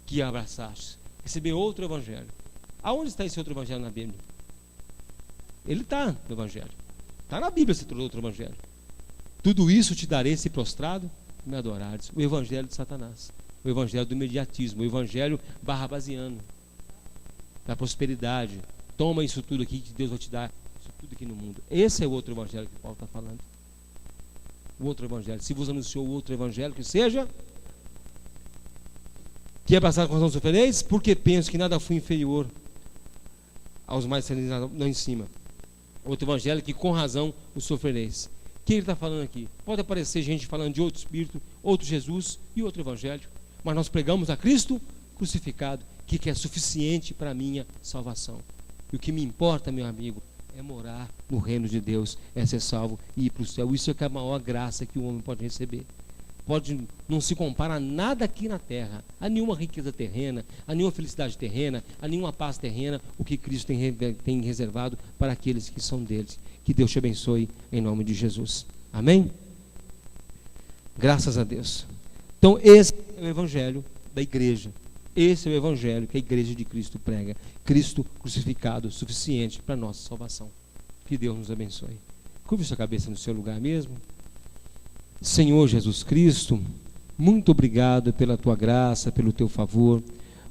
que abraçaste, receber outro Evangelho. Aonde está esse outro Evangelho na Bíblia? Ele está no Evangelho. Está na Bíblia esse outro Evangelho. Tudo isso te darei se prostrado e me adorares. O Evangelho de Satanás. O Evangelho do imediatismo. O Evangelho barrabasiano. Da prosperidade. Toma isso tudo aqui que Deus vai te dar. Isso tudo aqui no mundo. Esse é o outro Evangelho que Paulo está falando. O outro Evangelho. Se vos anunciou o outro Evangelho, que seja... Que é passado com razão sofrereis, porque penso que nada fui inferior aos mais excelentes lá em cima. Outro Evangelho que com razão os sofrereis. O que ele está falando aqui? Pode aparecer gente falando de outro Espírito, outro Jesus e outro Evangelho, mas nós pregamos a Cristo crucificado, que é suficiente para a minha salvação. E o que me importa, meu amigo, é morar no reino de Deus, é ser salvo e ir para o céu. Isso é que é a maior graça que o homem pode receber. Não se compara a nada aqui na terra, a nenhuma riqueza terrena, a nenhuma felicidade terrena, a nenhuma paz terrena, o que Cristo tem reservado para aqueles que são deles. Que Deus te abençoe em nome de Jesus. Amém? Graças a Deus. Então esse é o Evangelho da igreja. Esse é o Evangelho que a igreja de Cristo prega. Cristo crucificado, suficiente para a nossa salvação. Que Deus nos abençoe. Curve sua cabeça no seu lugar mesmo. Senhor Jesus Cristo, muito obrigado pela tua graça, pelo teu favor.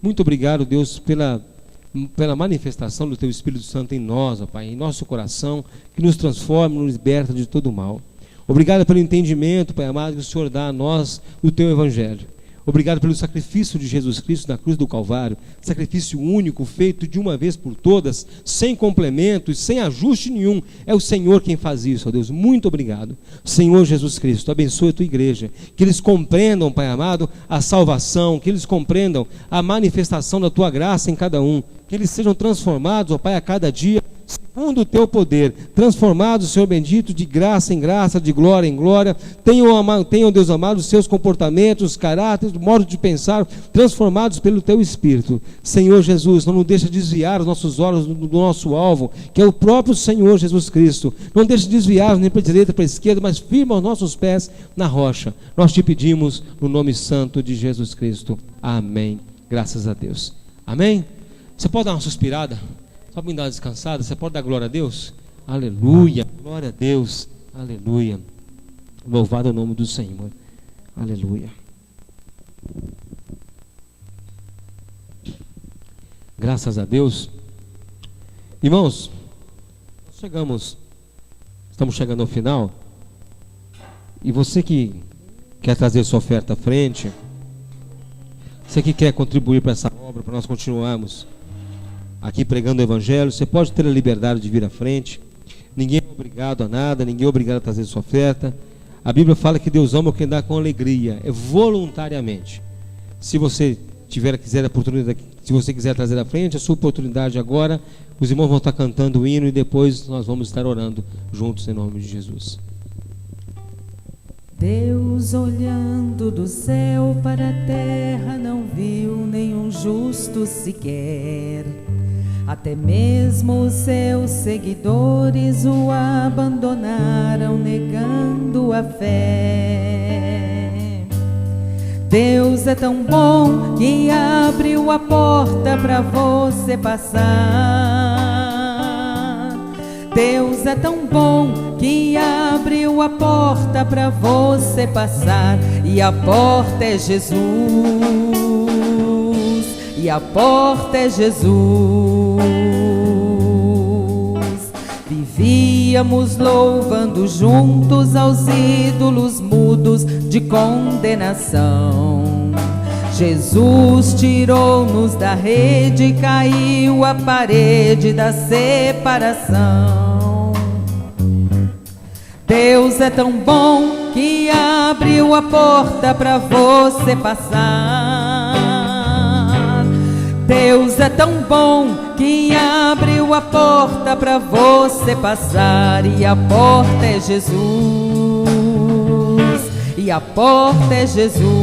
Muito obrigado, Deus, pela manifestação do teu Espírito Santo em nós, ó Pai, em nosso coração, que nos transforma, nos liberta de todo o mal. Obrigado pelo entendimento, Pai amado, que o Senhor dá a nós do teu Evangelho. Obrigado pelo sacrifício de Jesus Cristo na cruz do Calvário, sacrifício único, feito de uma vez por todas, sem complementos, sem ajuste nenhum. É o Senhor quem faz isso, ó Deus. Muito obrigado. Senhor Jesus Cristo, abençoe a tua igreja, que eles compreendam, Pai amado, a salvação, que eles compreendam a manifestação da tua graça em cada um, que eles sejam transformados, ó Pai, a cada dia, segundo o teu poder, transformados, Senhor bendito, de graça em graça, de glória em glória. Tenham, Deus amado, os seus comportamentos, caráteres, modo de pensar, transformados pelo teu Espírito. Senhor Jesus, não nos deixa desviar os nossos olhos do nosso alvo, que é o próprio Senhor Jesus Cristo. Não deixa desviar nem para a direita, para a esquerda, mas firma os nossos pés na rocha. Nós te pedimos no nome santo de Jesus Cristo. Amém. Graças a Deus. Amém? Você pode dar uma suspirada? Só para me dar uma descansada, você pode dar glória a Deus? Aleluia, glória a Deus, aleluia. Louvado é o nome do Senhor, aleluia. Graças a Deus. Irmãos, estamos chegando ao final. E você que quer trazer sua oferta à frente, você que quer contribuir para essa obra, para nós continuarmos aqui pregando o Evangelho, você pode ter a liberdade de vir à frente. Ninguém é obrigado a nada, ninguém é obrigado a trazer sua oferta. A Bíblia fala que Deus ama quem dá com alegria, é voluntariamente. Se você quiser a oportunidade, se você quiser trazer à frente, a sua oportunidade agora, os irmãos vão estar cantando o hino e depois nós vamos estar orando juntos em nome de Jesus. Deus, olhando do céu para a terra, não viu nenhum justo sequer. Até mesmo os seus seguidores o abandonaram, negando a fé. Deus é tão bom que abriu a porta para você passar. Deus é tão bom que abriu a porta para você passar. E a porta é Jesus. E a porta é Jesus. Vivíamos louvando juntos aos ídolos mudos de condenação. Jesus tirou-nos da rede e caiu a parede da separação. Deus é tão bom que abriu a porta para você passar. Deus é tão bom que abriu a porta para você passar. E a porta é Jesus. E a porta é Jesus.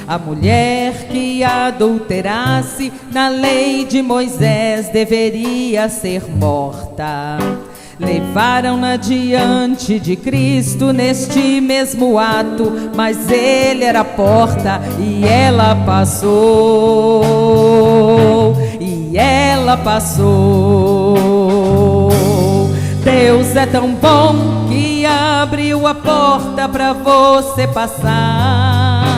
A mulher que adulterasse na lei de Moisés deveria ser morta. Levaram-na diante de Cristo neste mesmo ato, mas ele era a porta e ela passou. E ela passou. Deus é tão bom que abriu a porta para você passar.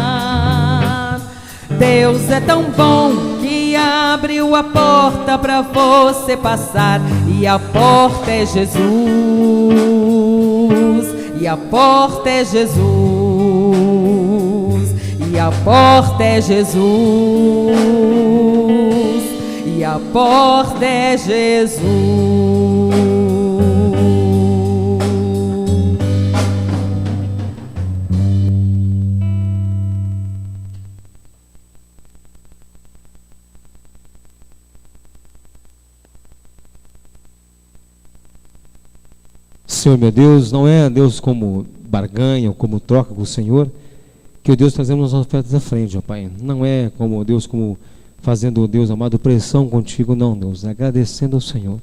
Deus é tão bom que abriu a porta para você passar. E a porta é Jesus. E a porta é Jesus. E a porta é Jesus. E a porta é Jesus. Senhor meu Deus, não é Deus como barganha ou como troca com o Senhor que o Deus trazemos as ofertas à frente, ó Pai. Não é como Deus, como fazendo, Deus amado, pressão contigo, não, Deus. Agradecendo ao Senhor,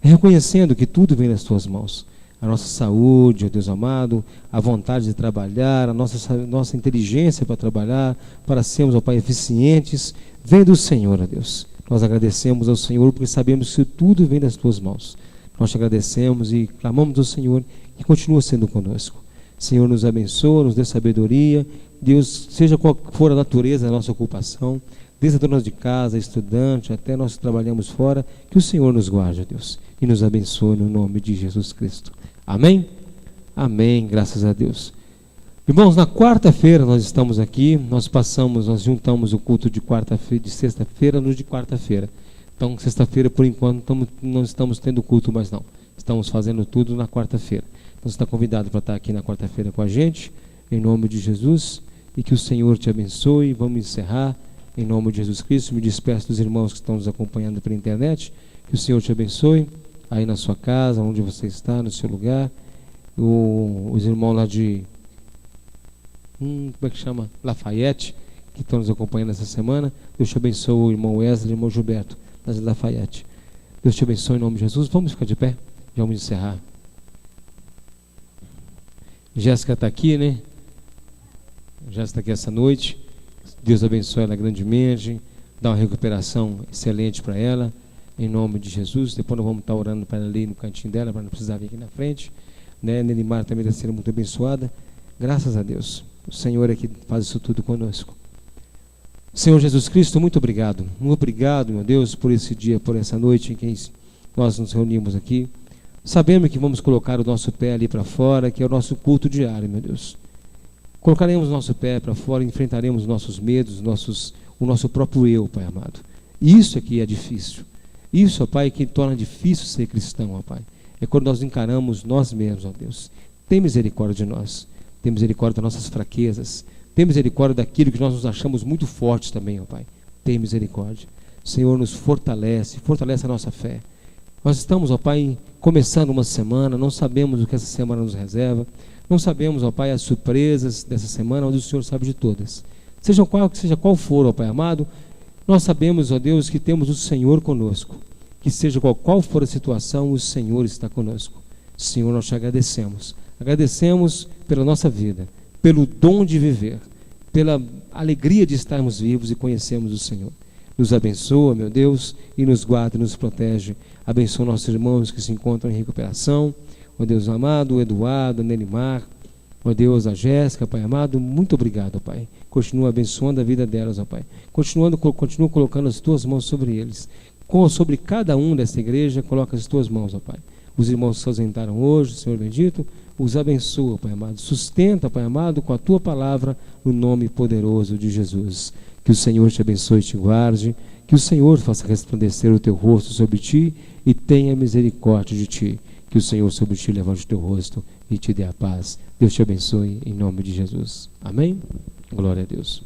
reconhecendo que tudo vem das tuas mãos. A nossa saúde, ó Deus amado, a vontade de trabalhar, a nossa inteligência para trabalhar, para sermos, ó Pai, eficientes, vem do Senhor, ó Deus. Nós agradecemos ao Senhor porque sabemos que tudo vem das tuas mãos. Nós te agradecemos e clamamos ao Senhor que continua sendo conosco. Senhor, nos abençoa, nos dê sabedoria. Deus, seja qual for a natureza da nossa ocupação, desde a dona de casa, estudante, até nós que trabalhamos fora, que o Senhor nos guarde, Deus, e nos abençoe no nome de Jesus Cristo. Amém? Amém, graças a Deus. Irmãos, na quarta-feira nós estamos aqui, nós juntamos o culto de quarta-feira, de sexta-feira no de quarta-feira. Então, sexta-feira, por enquanto, não estamos tendo culto mais não. Estamos fazendo tudo na quarta-feira. Então, você está convidado para estar aqui na quarta-feira com a gente, em nome de Jesus, e que o Senhor te abençoe. Vamos encerrar, em nome de Jesus Cristo. Me despeço dos irmãos que estão nos acompanhando pela internet. Que o Senhor te abençoe, aí na sua casa, onde você está, no seu lugar. Os irmãos lá de, como é que chama? Lafayette, que estão nos acompanhando essa semana. Deus te abençoe, o irmão Wesley e o irmão Gilberto, das Lafayette. Deus te abençoe em nome de Jesus. Vamos ficar de pé, já vamos encerrar. Jéssica está aqui, né? Jéssica está aqui essa noite. Deus abençoe ela grandemente, dá uma recuperação excelente para ela. em nome de Jesus. Depois nós vamos estar orando para ela ali no cantinho dela, para não precisar vir aqui na frente, né? Nelimar também está sendo muito abençoada. Graças a Deus, o Senhor é que faz isso tudo conosco. Senhor Jesus Cristo, muito obrigado. Muito obrigado, meu Deus, por esse dia, por essa noite em que nós nos reunimos aqui. Sabemos que vamos colocar o nosso pé ali para fora, que é o nosso culto diário, meu Deus. Colocaremos o nosso pé para fora, enfrentaremos os nossos medos, o nosso próprio eu, Pai amado. Isso aqui é difícil. Isso, ó Pai, que torna difícil ser cristão, ó Pai. É quando nós encaramos nós mesmos, ó Deus. Tem misericórdia de nós. Tem misericórdia das nossas fraquezas. Tem misericórdia daquilo que nós nos achamos muito fortes também, ó Pai. Tem misericórdia. Senhor, nos fortalece a nossa fé. Nós estamos, ó Pai, começando uma semana, não sabemos o que essa semana nos reserva. Não sabemos, ó Pai, as surpresas dessa semana, onde o Senhor sabe de todas. Seja qual for, ó Pai amado, nós sabemos, ó Deus, que temos o Senhor conosco. Que seja qual for a situação, o Senhor está conosco. Senhor, nós te agradecemos. Agradecemos pela nossa vida, pelo dom de viver, pela alegria de estarmos vivos e conhecermos o Senhor. Nos abençoa, meu Deus, e nos guarda e nos protege. Abençoa nossos irmãos que se encontram em recuperação. Ó Deus amado, o Eduardo, a Nelimar, ó Deus, a Jéssica, Pai amado, muito obrigado, ó Pai. Continua abençoando a vida delas, ó Pai. Continua colocando as tuas mãos sobre eles. Sobre cada um desta igreja, coloca as tuas mãos, ó Pai. Os irmãos que se ausentaram hoje, Senhor bendito, os abençoa, Pai amado. Sustenta, Pai amado, com a tua palavra, no nome poderoso de Jesus. Que o Senhor te abençoe e te guarde. Que o Senhor faça resplandecer o teu rosto sobre ti e tenha misericórdia de ti. Que o Senhor sobre ti levante o teu rosto e te dê a paz. Deus te abençoe em nome de Jesus. Amém? Glória a Deus.